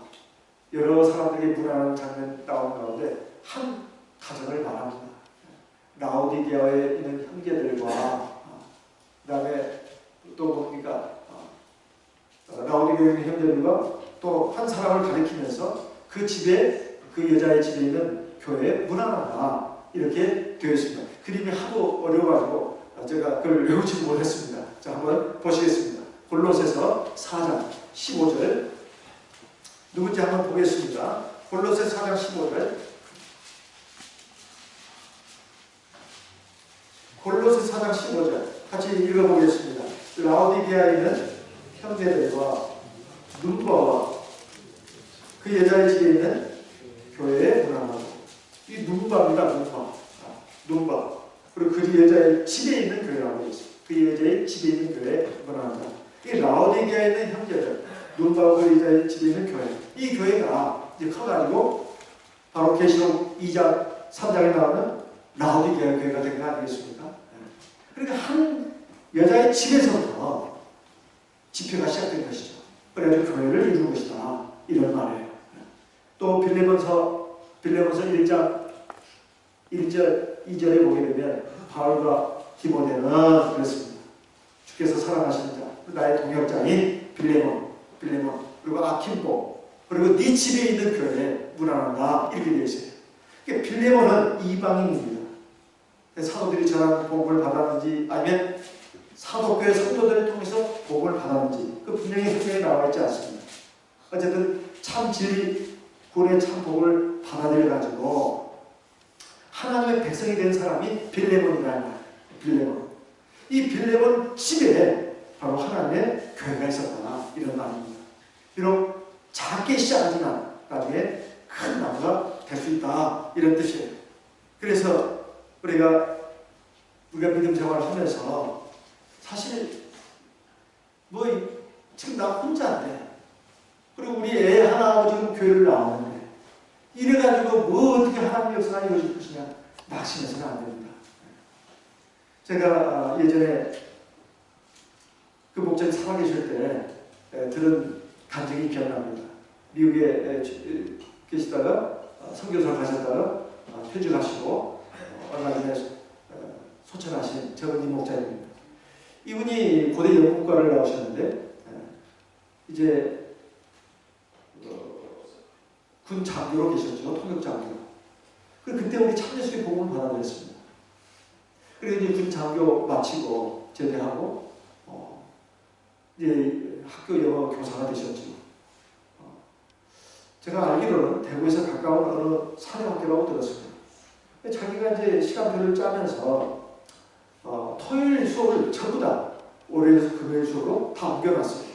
여러 사람들에게 불안한 장면 나오는 가운데 한 가정을 말합니다. 라오디게아에 있는 형제들과 그 다음에 또 뭡니까? 라오디게아에 있는 형제들과 또 한 사람을 가리키면서 그 여자의 집에 있는 교회에 무난하다 이렇게 되어 있습니다. 그림이 하도 어려워가지고 제가 그걸 외우지 못했습니다. 자, 한번 보시겠습니다. 골로새서 4장 15절 누군지 한번 보겠습니다. 골로새 4장 15절 골로새 4장 15절 같이 읽어보겠습니다. 라오디게아에 있는 형제들과 눈바와 그 여자의 집에 있는 교회에 문안하고 이 눈바입니다. 눈바 그리고 그 여자의 집에 있는 교회라고 되어 있습니다. 그 여자의 집에 있는 교회에 문안한다. 이 라오디게아에 있는 형제들 눈바와 그 여자의 집에 있는 교회 이 교회가 이제 커가지고 바로 계시록 2장 3장에 나오는 라오디게아 교회가 된 거 아니겠습니까? 그러니까 한 여자의 집에서부터 집회가 시작된 것이죠. 그래가지고 교회를 이루는 것이다. 이런 말이에요. 또 빌레몬서 1장 1절 2절에 보게 되면 바울과 디모데는 그렇습니다. 주께서 사랑하시는 자 나의 동역자인 빌레몬 그리고 아킴보 그리고 네 집에 있는 교회에 문안한다 이렇게 되어 있어요. 그러니까 빌레몬은 이방인입니다. 사도들이 전한 복음을 받았는지 아니면 사도교회 성도들을 통해서 복음을 받았는지 그 분명히 성경에 나와 있지 않습니다. 어쨌든 참 진리 구원의 참 복음을 받아들여가지고 하나님의 백성이 된 사람이 빌레몬이라는 거예요. 이 빌레몬 집에 바로 하나님의 교회가 있었다 이런 말입니다. 비록 작게 시작하지만 나중에 큰 나무가 될 수 있다 이런 뜻이에요. 그래서 우리가 믿음 생활을 하면서 사실 지금 나 혼자인데 그리고 우리 애 하나하고 지금 교회를 나오는데 이래가지고 어떻게 하나님 역사가 이루어질 것이냐 낙심해서는 안 됩니다. 제가 예전에 그 목사님 살아계실 때 들은 간증이 기억납니다. 미국에 계시다가 선교사를 가셨다가 퇴직하시고 얼마 전에 소천하신 정은진 목사님입니다. 이분이 고대 영문과를 나오셨는데 이제 군 장교로 계셨죠. 통역 장교. 그때 우리 참여수의 복음을 받아들였습니다. 그리고 이제 군 장교 마치고 제대하고 이제 학교 영어 교사가 되셨죠. 제가 알기로는 대구에서 가까운 어느 사립학교라고 들었습니다. 자기가 이제 시간표를 짜면서 토요일 수업을 전부 다 월요일에서 금요일 수업으로 다 옮겨놨어요.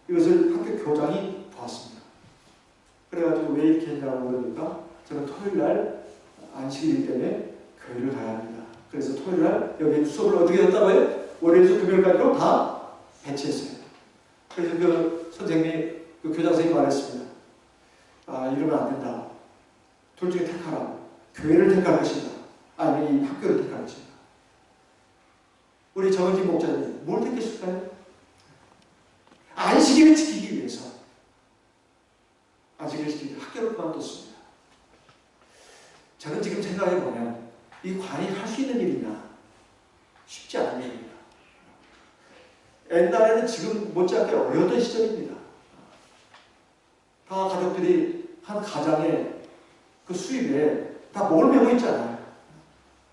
이것을 학교 교장이 보았습니다. 그래가지고 왜 이렇게 했냐고 그러니까 저는 토요일날 안식일이기 때문에 교회를 가야 합니다. 그래서 토요일날 여기 수업을 어떻게 했다고요? 월요일에서 금요일까지로 다 배치했어요. 그래서 그 선생님이, 그 교장 선생님이 말했습니다. 이러면 안 된다. 둘 중에 택하라. 교회를 택할 것인가? 아니면 이 학교를 택할 것인가? 우리 정은진 목사님 뭘 택했을까요? 안식일을 지키기 위해서 안식일을 지키기 위해서 학교를 그만뒀습니다. 저는 지금 생각해보면 이 과연 할 수 있는 일이냐? 쉽지 않은 일입니다. 옛날에는 지금 못지않게 어려웠던 시절입니다. 다 가족들이 한 가장의 그 수입에 다 목을 메고 있잖아요.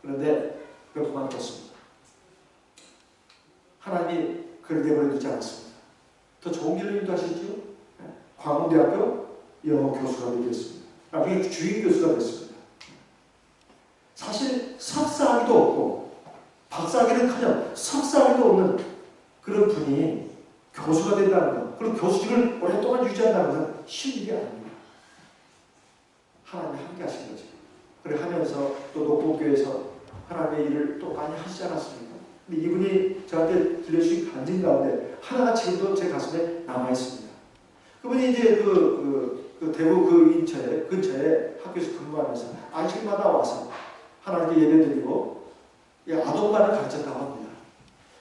그런데 그걸 그만뒀습니다. 하나님이 그를 내버려두지 않았습니다. 더 좋은 길로 인도하시죠. 광운대학교 영어 교수가 되겠습니다. 나중에 주임 교수가 됐습니다. 사실 석사학위도 없고 박사학위는커녕 석사학위도 없는 그런 분이 교수가 된다는 것, 그리고 교수직을 오랫동안 유지한다는 것은 쉬운 일이 아닙니다. 하나님이 함께 하신 거죠. 그래 하면서 또 녹봉교에서 하나님의 일을 또 많이 하시지 않았습니까? 근데 이분이 저한테 들려주신 간증 가운데 하나가 지금도 제 가슴에 남아있습니다. 그분이 이제 대구 그 근처에 학교에서 근무하면서 안식일마다 와서 하나님께 예배드리고 아동반을 가르쳤다고 합니다.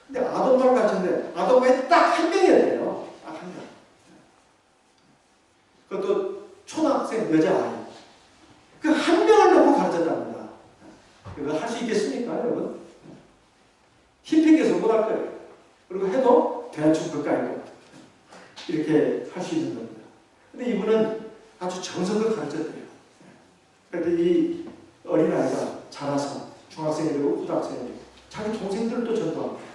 근데 아동반을 가르쳤는데 아동반이 딱 한 명이었대요. 딱 한 명. 그것도 초등학생 여자아이. 그 한 명을 놓고 가르쳤답니다. 이거 할 수 있겠습니까, 여러분? 힘들게서 못할 거예요. 그리고 해도 대충 그까이고 이렇게 할 수 있는 겁니다. 근데 이분은 아주 정성을 가르쳤대요. 그런데 이 어린아이가 자라서 중학생이 되고 고등학생이 되고 자기 동생들도 전도합니다.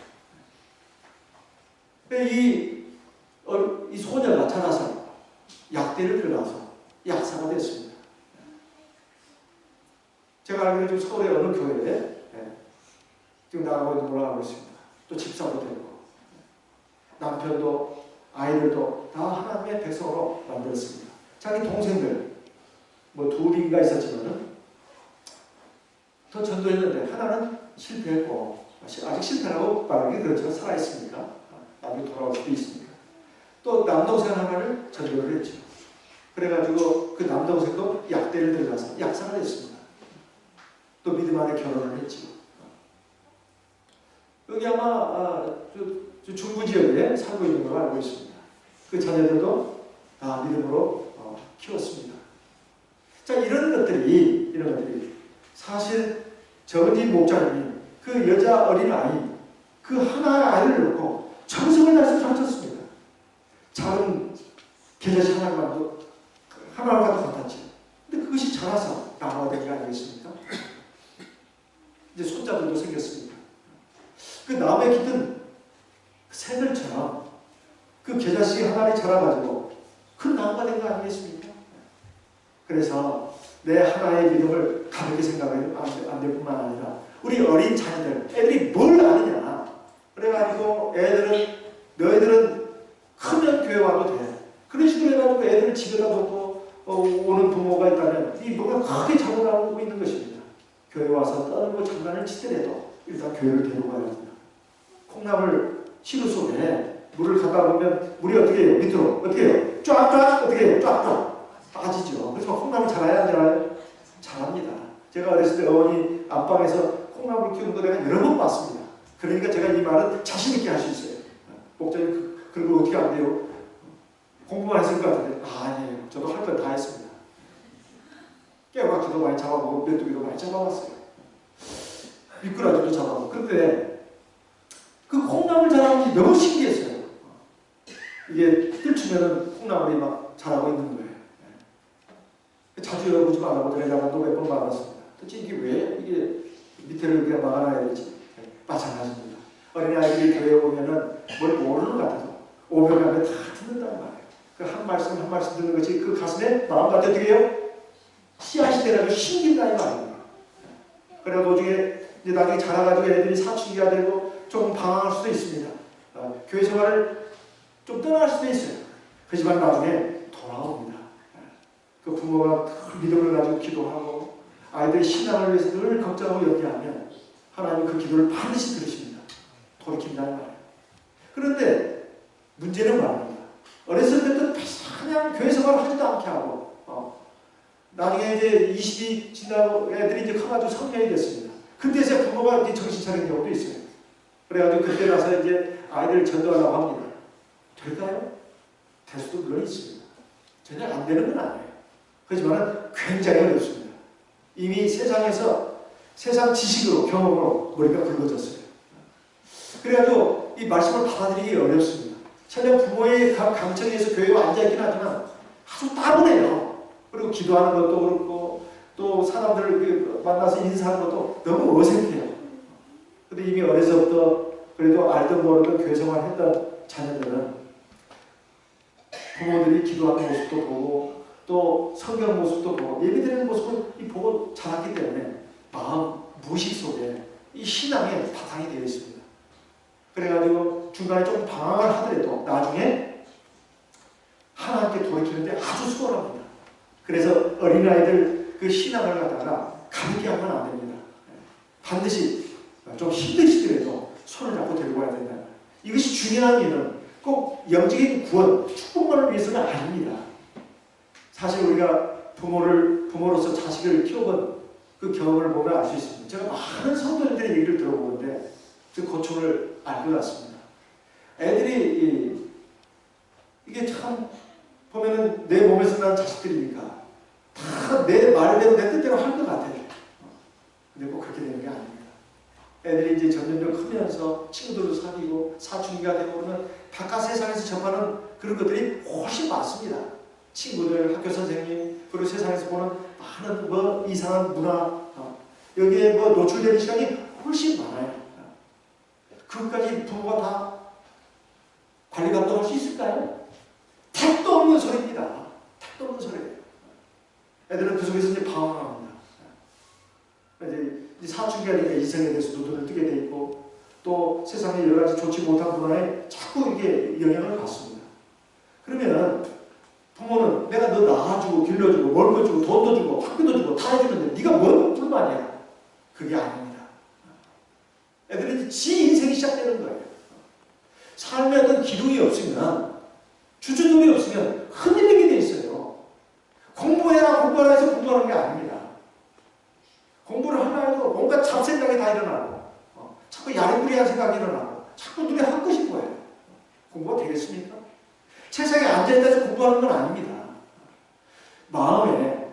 이 소녀가 자라서 약대를 들어가서 약사가 됐습니다. 제가 알기로 지금 서울의 어느 교회에 지금 나가고 있는 걸로 알고 있습니다. 또 집사도 되고 남편도 아이들도 다 하나님의 백성으로 만들었습니다. 자기 동생들 뭐 둘인가 있었지만은 더 전도했는데 하나는 실패했고 아직 실패라고 말하기 그렇지만 살아있으니까 나중에 돌아올 수도 있습니다. 또 남동생 하나를 전도를 했죠. 그래가지고 그 남동생도 약대를 들어가서 약사가 됐습니다. 또 믿음 안에 결혼을 했죠. 여기 아마 중부 지역에 살고 있는 걸로 알고 있습니다. 그 자녀들도 다 믿음으로 키웠습니다. 자, 이런 것들이 사실 정은진 목사님이 그 여자 어린아이 그 하나의 아이를 놓고 정성을 다해서 가르쳤습니다. 작은 계좌시 하나만도 같았지. 근데 그것이 자라서 나무가 된 게 아니겠습니까? 이제 손자들도 생겼습니다. 그 나무에 깃든 새들처럼 그 계좌씨 하나를 자라가지고 큰 나무가 된 거 아니겠습니까? 그래서 내 하나의 믿음을 가볍게 생각하면 안 될 뿐만 아니라 우리 어린 자녀들, 애들이 뭘 아느냐. 그래가지고 너희들은 크면 교회 와도 돼. 그런 식으로 해가지고 애들을 집에다 놓고 오는 부모가 있다면 이 뭔가 크게 잘못하고 있는 것입니다. 교회 와서 떠들고 장난을 치더라도 일단 교회를 데리고 가야 합니다. 콩나물 시루 속에 물을 갖다 보면 물이 어떻게 해요? 밑으로 어떻게 해요? 쫙쫙 어떻게 해요? 쫙쫙 빠지죠. 그래서 콩나물 자라야 안 자라요? 잘합니다. 제가 어렸을 때 어머니 안방에서 콩나물 키우는 거 내가 여러 번 봤습니다. 그러니까 제가 이 말은 자신 있게 할 수 있어요. 목사님 그리고 어떻게 안 돼요? 공부만 했을 것 같은데 아니에요. 저도 할 건 다 했습니다. 깨우각지도 많이 잡아보고 메뚜기도 많이 잡아봤어요. 미꾸라지도 잡아먹고. 그런데 그 콩나물 자라는 게 너무 신기했어요. 이게 뜰치면은 콩나물이 막 자라고 있는 거예요. 자주 열어보지 말라고 내가 또 몇 번 말았습니다. 도대체 이게 왜 이게 밑에를 그냥 막아놔야 되지? 마찬가지입니다. 어린아이들이 교회에 오면은 뭘 모르는 것 같아도 오면 가면 다 듣는단 말이에요. 그 한 말씀 한 말씀 듣는 것이 그 가슴에 마음까지 어떻게 해요? 씨앗이 돼가지고 심긴다 이 말이에요. 그래 도중에 이제 나중에 자라가지고 애들이 사춘기가 되고 조금 방황할 수도 있습니다. 교회 생활을 좀 떠날 수도 있어요. 하지만 나중에 돌아옵니다. 그 부모가 믿음을 가지고 기도하고 아이들의 신앙을 위해서 늘 걱정하고 연기하면 하나님 그 기도를 반드시 들으십니다. 돌이킨다는 말이에요. 그런데 문제는 말입니다. 어렸을 때부터 그냥 교회 생활을 하지도 않게 하고 나중에 이제 20이 지나고 애들이 이제 커가지고 성년이 됐습니다. 그때서 부모가 이제 정신 차린 경우도 있어요. 그래가지고 그때 가서 이제 아이들을 전도하려고 합니다. 될까요? 될 수도 물론 있습니다. 전혀 안 되는 건 아니에요. 하지만 굉장히 어렵습니다. 이미 세상에서 세상 지식으로 경험으로 머리가 굵어졌어요. 그래가지고 이 말씀을 받아들이기 어렵습니다. 설령 부모의 강청에서 교회에 앉아있긴 하지만 아주 따분해요. 그리고 기도하는 것도 그렇고 또 사람들을 만나서 인사하는 것도 너무 어색해요. 근데 이미 어려서부터 그래도 알던 모르던 교회 생활 했던 자녀들은 부모들이 기도하는 모습도 보고 또 성경 모습도 보고 예배드리는 모습을 보고 자랐기 때문에 마음 무의식 속에 이 신앙의 바탕이 되어 있습니다. 그래가지고 중간에 조금 방황을 하더라도 나중에 하나님께 돌이키는데 아주 수월합니다. 그래서 어린아이들 그 신앙을 갖다가 가볍게 하면 안 됩니다. 반드시 좀 힘드시더라도 손을 잡고 데리고 와야 된다. 이것이 중요한 일은 꼭 영적인 구원, 축복만을 위해서는 아닙니다. 사실 우리가 부모로서 자식을 키워본 그 경험을 보면 알 수 있습니다. 제가 많은 성도님들의 얘기를 들어보는데 그 고충을 알 것 같습니다. 애들이 이게 참 보면은 내 몸에서 난 자식들이니까 다 내 말대로 내 뜻대로 할 것 같아요. 근데 꼭 그렇게 되는 게 아닙니다. 애들이 이제 점점 크면서 친구들도 사귀고 사춘기가 되고 그러면 바깥 세상에서 접하는 그런 것들이 훨씬 많습니다. 친구들, 학교 선생님, 그리고 세상에서 보는 많은 뭐 이상한 문화, 여기에 뭐 노출되는 시간이 훨씬 많아요. 그것까지 부모가 다 관리 감독할 수 있을까요? 택도 없는 소리입니다. 택도 없는 소리예요. 애들은 그 속에서 이제 방황합니다. 이제 사춘기가 되니까 이성에 대해서 눈을 뜨게 돼 있고 또 세상에 여러 가지 좋지 못한 문화에 자꾸 이게 영향을 받습니다. 그러면 부모는 내가 너 낳아주고 길러주고 먹여주고 돈도 주고 학비도 주고 다 해주는데 네가 뭔 불만이야? 그게 아닙니다. 애들은 지 인생이 시작되는 거예요. 삶에 어떤 기둥이 없으면 주저점이 없으면 흔들리게 돼 있어요. 공부해라 공부하라 해서 공부하는 게 아닙니다. 공부를 하려 해도 뭔가 잡생각이 다 일어나고 자꾸 야리꾸리한 생각이 일어나고 자꾸 눈에 할 싶은 거예요. 공부가 되겠습니까? 세상에 앉아있다고 공부하는 건 아닙니다. 마음에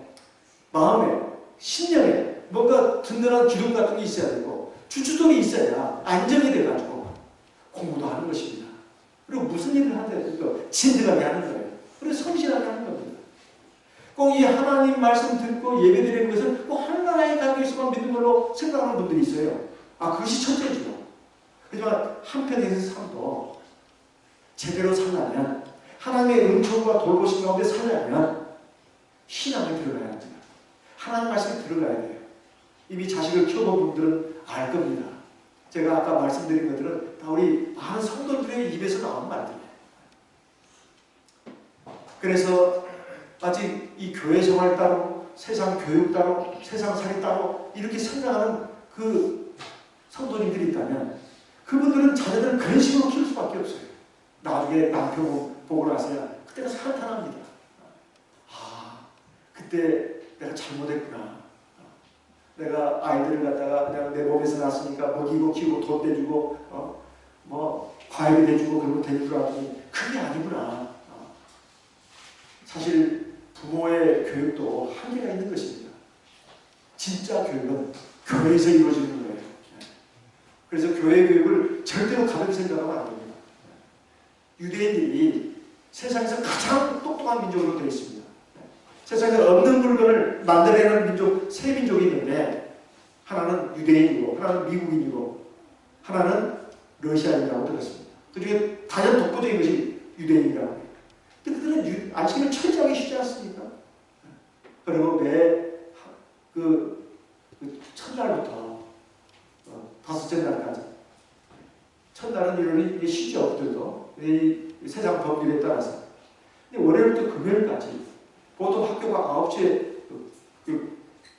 심령에 뭔가 든든한 기둥 같은 게 있어야 되고 주춧돌이 있어야 안정이 돼가지고 공부도 하는 것입니다. 그리고 무슨 일을 하더라도 진득하게 하는 거예요. 그리고 성실하게 하는 겁니다. 꼭 이 하나님 말씀 듣고 예배드리는 것은 꼭 하나의 관계에서만 믿는 걸로 생각하는 분들이 있어요. 그것이 첫째죠. 하지만 한편에서 삶도 제대로 살려면 하나님의 은총과 돌보심 가운데 살려면 신앙을 들어가야 합니다. 하나님 말씀에 들어가야 돼요. 이미 자식을 키워본 분들은 알 겁니다. 제가 아까 말씀드린 것들은 다 우리 많은 성도들의 입에서 나온 말들이에요. 그래서 아직 이 교회 생활 따로, 세상 교육 따로, 세상 살이 따로 이렇게 생각하는 그 성도님들이 있다면 그분들은 자녀들을 그런 식으로 키울 수밖에 없어요. 나중에 남편 보고 나서야 그때가 한탄합니다. 그때 내가 잘못했구나. 내가 아이들을 갖다가 그냥 내 몸에서 났으니까 먹이고 키우고 돈 대주고 뭐 과일을 대주고 그런 거 대줄 줄 알았더니 그게 아니구나. 사실 부모의 교육도 한계가 있는 것입니다. 진짜 교육은 교회에서 이루어지는 거예요. 교회 교육을 절대로 가볍게 생각하면 안 됩니다. 유대인들이 세상에서 가장 똑똑한 민족으로 되어 있습니다. 세상에 없는 물건을 만들어내는 민족, 세 민족이 있는데 하나는 유대인이고 하나는 미국인이고 하나는 러시아인이라고 들었습니다. 그중에 가장 독보적인 것이 유대인이라고 해요. 근데 그들은 아침을 철저하게 쉬지 않습니까? 그리고 그 첫날부터 다섯째 날까지 첫날은 일요일이 쉬죠. 그들도 이 세상 법률에 따라서. 근데 월요일부터 금요일까지 보통 학교가 9시에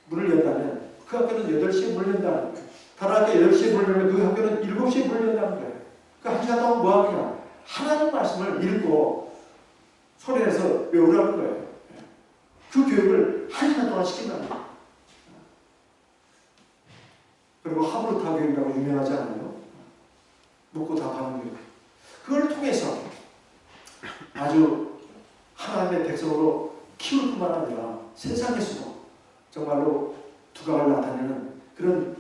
문을 연다면 그 학교는 8시에 문을 연다는 거예요. 다른 학교 8시에 문을 열면 그 학교는 7시에 문을 연다는 거예요. 그 1시간 동안 뭐 하느냐? 하나님 말씀을 읽고 소리내서 외우라는 거예요. 그 교육을 1시간 동안 시킨다는 거예요. 그리고 하브르타 교육이라고 유명하지 않아요? 묻고 답하는 교육. 그걸 통해서 아주 하나님의 백성으로 키울 뿐만 아니라 세상에서도 정말로 두각을 나타내는 그런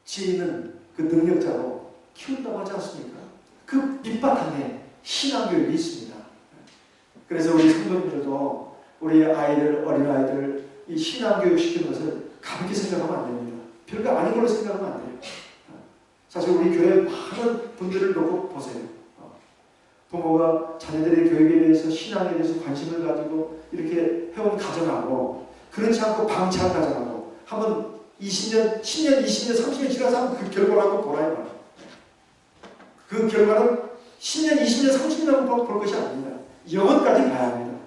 지혜 있는 그 능력자로 키운다고 하지 않습니까? 그 밑바탕에 신앙교육이 있습니다. 그래서 우리 성도님들도 우리 아이들, 어린아이들 이 신앙교육 시키는 것을 가볍게 생각하면 안 됩니다. 별거 아닌 걸로 생각하면 안 돼요. 사실 우리 교회 많은 분들을 놓고 보세요. 부모가 자녀들의 교육에 대해서 신앙에 대해서 관심을 가지고 이렇게 해온 가정하고 그렇지 않고 방치한 가정하고 한번 20년, 10년, 20년, 30년 지나서 한번 그 결과를 한번 보라요. 그 결과는 10년, 20년, 30년 볼 것이 아닙니다. 영원까지 봐야 합니다.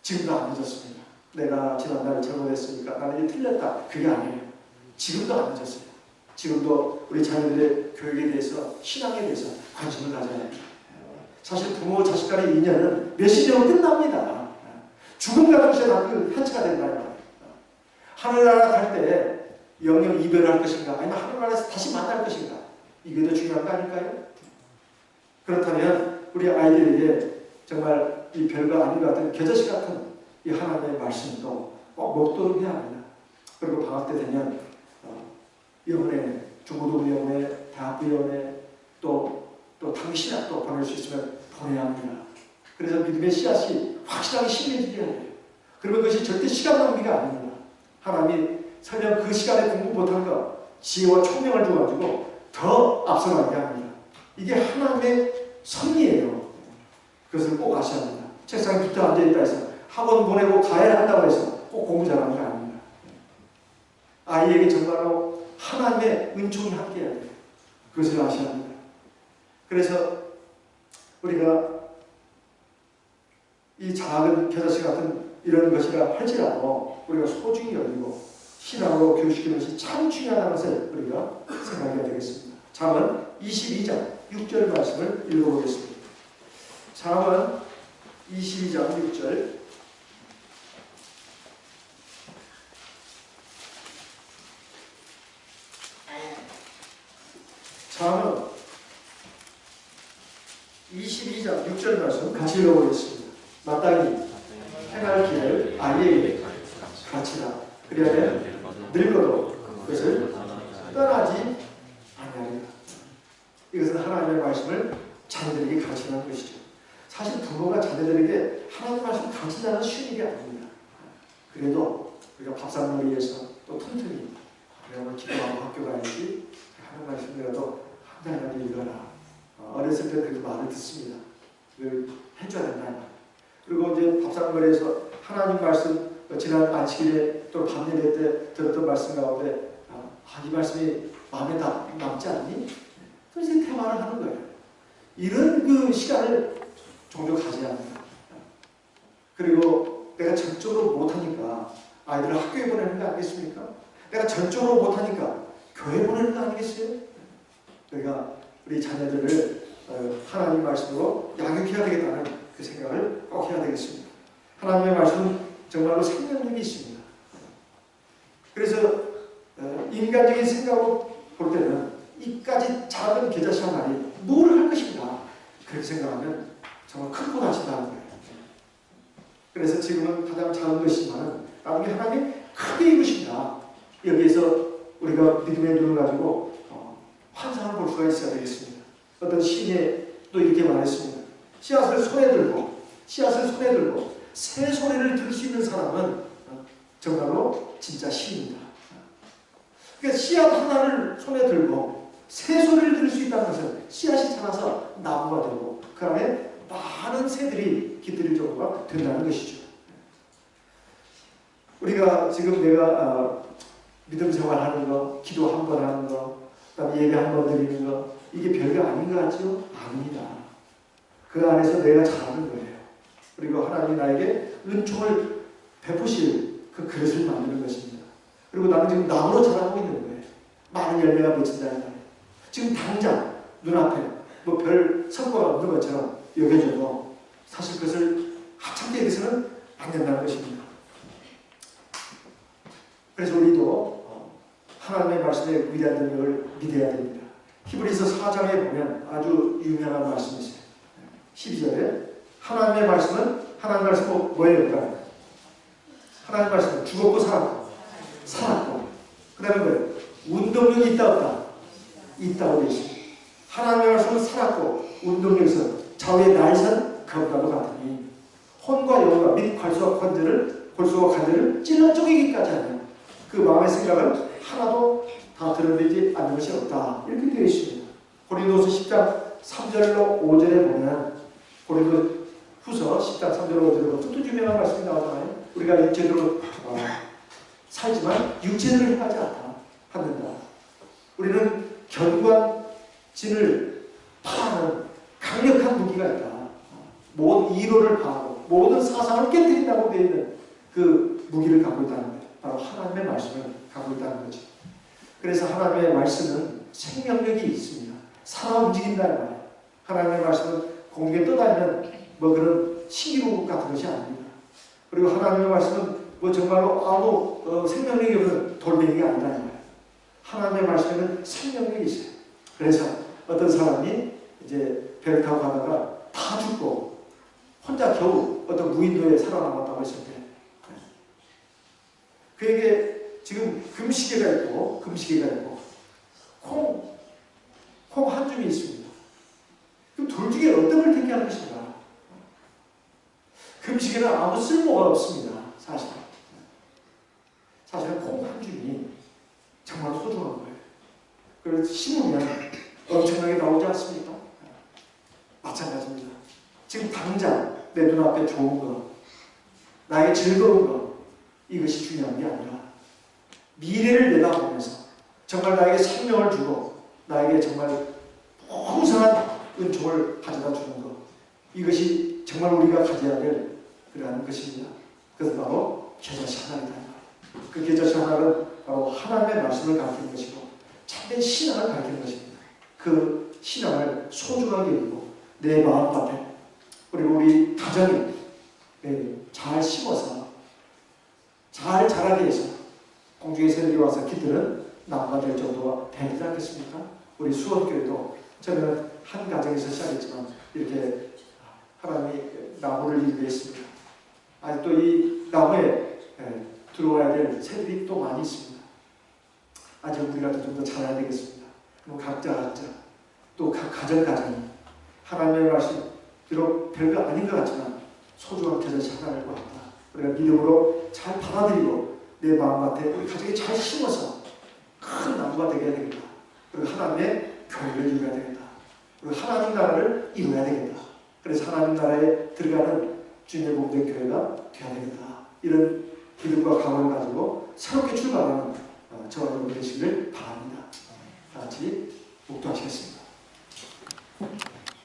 지금도 안 늦었습니다. 내가 지난달에 잘못했으니까 나는 이제 틀렸다. 그게 아니에요. 지금도 안 늦었어요. 지금도 우리 자녀들의 교육에 대해서 신앙에 대해서 관심을 가져야 합니다. 사실 부모 자식 간의 인연은 몇십 년으로 끝납니다. 죽음과 동시에 다 그 해체가 된다. 하늘나라 갈 때 영영 이별을 할 것인가 아니면 하늘나라에서 다시 만날 것인가 이게 더 중요한 거 아닐까요? 그렇다면 우리 아이들에게 정말 이 별거 아닌 것 같은 겨자씨 같은 이 하나님의 말씀도 꼭 먹도록 해야 합니다. 그리고 방학 때 되면 영혼의 중고등부 영혼의 대학부 영혼의 또 당신학도 보낼 수 있으면 보내야 합니다. 그래서 믿음의 씨앗이 확실하게 심겨지게 해야 돼요. 그러면 그것이 절대 시간 낭비가 아닙니다. 하나님이 설령 그 시간에 공부 못한 것 지혜와 총명을 줘가지고 더 앞서가게 합니다. 이게 하나님의 섭리예요. 그것을 꼭 아셔야 합니다. 책상에 붙어 앉아있다 해서 학원 보내고 가야 한다고 해서 꼭 공부 잘하는 게 아닙니다. 아이에게 정말로 하나님의 은총이 함께해야 돼요. 그것을 아셔야 합니다. 그래서 우리가 이 작은 겨자씨 같은 이런 것이라 할지라도 우리가 소중히 여기고 신앙으로 교육시키는 것이 참 중요하다는 것을 우리가 생각해야 되겠습니다. 잠언 22장 6절 말씀을 읽어보겠습니다. 잠언 22장 6절 잠언 22장 6절 말씀 같이 읽어보겠습니다. 마땅히 행할 길을 아이에게 가르치라. 그래야 늙어도 그것을 떠나지 아니하리라. 이것은 하나님의 말씀을 자녀들에게 가르치는 것이죠. 사실 부모가 자녀들에게 하나님의 말씀을 가르치자는 쉬운 일이 아닙니다. 그래도 우리가 밥상머리에서 또 틈틈이 내가 오늘 기도하고 학교 가야지 하나님 말씀이라도 한 장이라도 읽어라. 어렸을 때 그렇게 말을 듣습니다. 그걸 해줘야 된다. 그리고 이제 밥상머리에서 하나님 말씀 지난 안식일에 또 밤예배 때 들었던 말씀 가운데 이 말씀이 마음에 남지 않니? 그래서 대화를 하는 거예요. 이런 그 시간을 종종 가져야 합니다. 그리고 내가 전적으로 못하니까 아이들을 학교에 보내는 거 아니겠습니까? 내가 전적으로 못하니까 교회 보내는 거 아니겠어요? 우리가 우리 자녀들을 하나님 말씀으로 양육해야 되겠다는 그 생각을 꼭 해야 되겠습니다. 하나님의 말씀은 정말로 생명력이 있습니다. 그래서 인간적인 생각으로 볼 때는 이까지 작은 겨자씨 하나니 뭘 할 것인가 그렇게 생각하면 정말 크고 다친다는 거예요. 그래서 지금은 가장 작은 것이지만 나중에 하나님이 크게 입으신다. 여기에서 우리가 믿음의 눈을 가지고 환상을 볼 수가 있어야 되겠습니다. 어떤 시인이 또 이렇게 말했습니다. 씨앗을 손에 들고 새 소리를 들을 수 있는 사람은 정말로 진짜 시인이다. 그러니까 씨앗 하나를 손에 들고 새 소리를 들을 수 있다는 것은 씨앗이 자라서 나무가 되고 그 안에 많은 새들이 깃들일 정도가 된다는 것이죠. 우리가 지금 내가 믿음 생활하는 거, 기도 한 번 하는 거, 그다음에 예배 한 번 드리는 거, 이게 별거 아닌 것 같죠? 아닙니다. 그 안에서 내가 잘하는 거예요. 그리고 하나님이 나에게 은총을 베푸실 그 그릇을 만드는 것입니다. 그리고 나는 지금 나무로 자라고 있는 거예요. 많은 열매가 맺힌다는 거예요. 지금 당장 눈앞에 뭐 별 성과가 없는 것처럼 여겨져도 사실 그것을 하찮게 여기서는 안 된다는 것입니다. 그래서 우리도 하나님의 말씀의 위대한 능력을 믿어야 됩니다. 히브리서 4장에 보면 아주 유명한 말씀이 있어요. 12절에 하나님의 말씀은 뭐예요? 하나님의 말씀은 죽었고 살았고 그 다음에 뭐예요? 운동력이 있다 없다? 있다고 되어 있습니다. 하나님의 말씀은 살았고 운동력에서 좌우의 날선 검과도 같으니 혼과 영과 및 골수와 관절을 찔러 쪼개기까지 하는 그 마음의 생각은 하나도 다 드러내지 않는 것이 없다. 이렇게 되어 있습니다. 고린도서 10장 3절로 5절에 보면 고린도후서 10장 3절로 5절에 보면 또 유명한 말씀이 나오잖아요. 우리가 육체대로 살지만 육체대로 행하지 않는다. 우리는 견고한 진을 파하는 강력한 무기가 있다. 모든 이론을 파하고 모든 사상을 깨뜨린다고 되어 있는 그 무기를 갖고 있다는 거예요. 바로 하나님의 말씀을 갖고 있다는 거죠. 그래서 하나님의 말씀은 생명력이 있습니다. 살아 움직인다는 거예요. 하나님의 말씀은 공중에 떠다니는 뭐 그런 신기루 같은 것이 아닙니다. 그리고 하나님의 말씀은 뭐 정말로 아무 생명력이 없는 돌멩이가 아니라는 거예요. 하나님의 말씀에는 생명력이 있어요. 그래서 어떤 사람이 이제 배를 타고 가다가 다 죽고 혼자 겨우 어떤 무인도에 살아남았다고 했을 때 그에게 지금 금시계가 있고 콩 한 줌이 있습니다. 그럼 둘 중에 어떤 걸 택할 것인가? 금시계는 아무 쓸모가 없습니다. 사실은 콩 한 줌이 정말 소중한 거예요. 그래서 심으면 엄청나게 나오지 않습니까? 마찬가지입니다. 지금 당장 내 눈앞에 좋은 거, 나에게 즐거운 거, 이것이 중요한 게 아니라 미래를 내다보면서 정말 나에게 생명을 주고 나에게 정말 풍성한 은총을 가져다 주는 것, 이것이 정말 우리가 가져야 될 그러한 것입니다. 그것은 바로 겨자씨 하나이다. 그 겨자씨 하나는 바로 하나님의 말씀을 가르치는 것이고 참된 신앙을 가르치는 것입니다. 그 신앙을 소중하게 여기고 내 마음밭에 그리고 우리 가정에 잘 심어서 잘 자라게 해서 공중에서 내려와서 깃드는 나무가 될 정도가 되지 않겠습니까? 우리 수원교회도 저는 한 가정에서 시작했지만 이렇게 하나님이 나무를 일구했습니다. 아직도 이 나무에 들어와야 될 새들이 또 많이 있습니다. 아직 우리가 좀 더 잘해야 되겠습니다. 뭐 각자 또 각 가정이 하나님의 말씀 비록 별거 아닌 것 같지만 소중한 겨자씨 하나를 구한다. 우리가 믿음으로 잘 받아들이고 내 마음밭에 우리 가정에 잘 심어서 큰 나무가 되게 해야 되겠다. 그리고 하나님의 교회를 이루어야 되겠다. 그리고 하나님 나라를 이루어야 되겠다. 그래서 하나님 나라에 들어가는 주님의 몸된 교회가 되어야 되겠다. 이런 기름과 각오를 가지고 새롭게 출발하는 저와 여러분 되시기를 바랍니다. 다 같이 묵도하시겠습니다.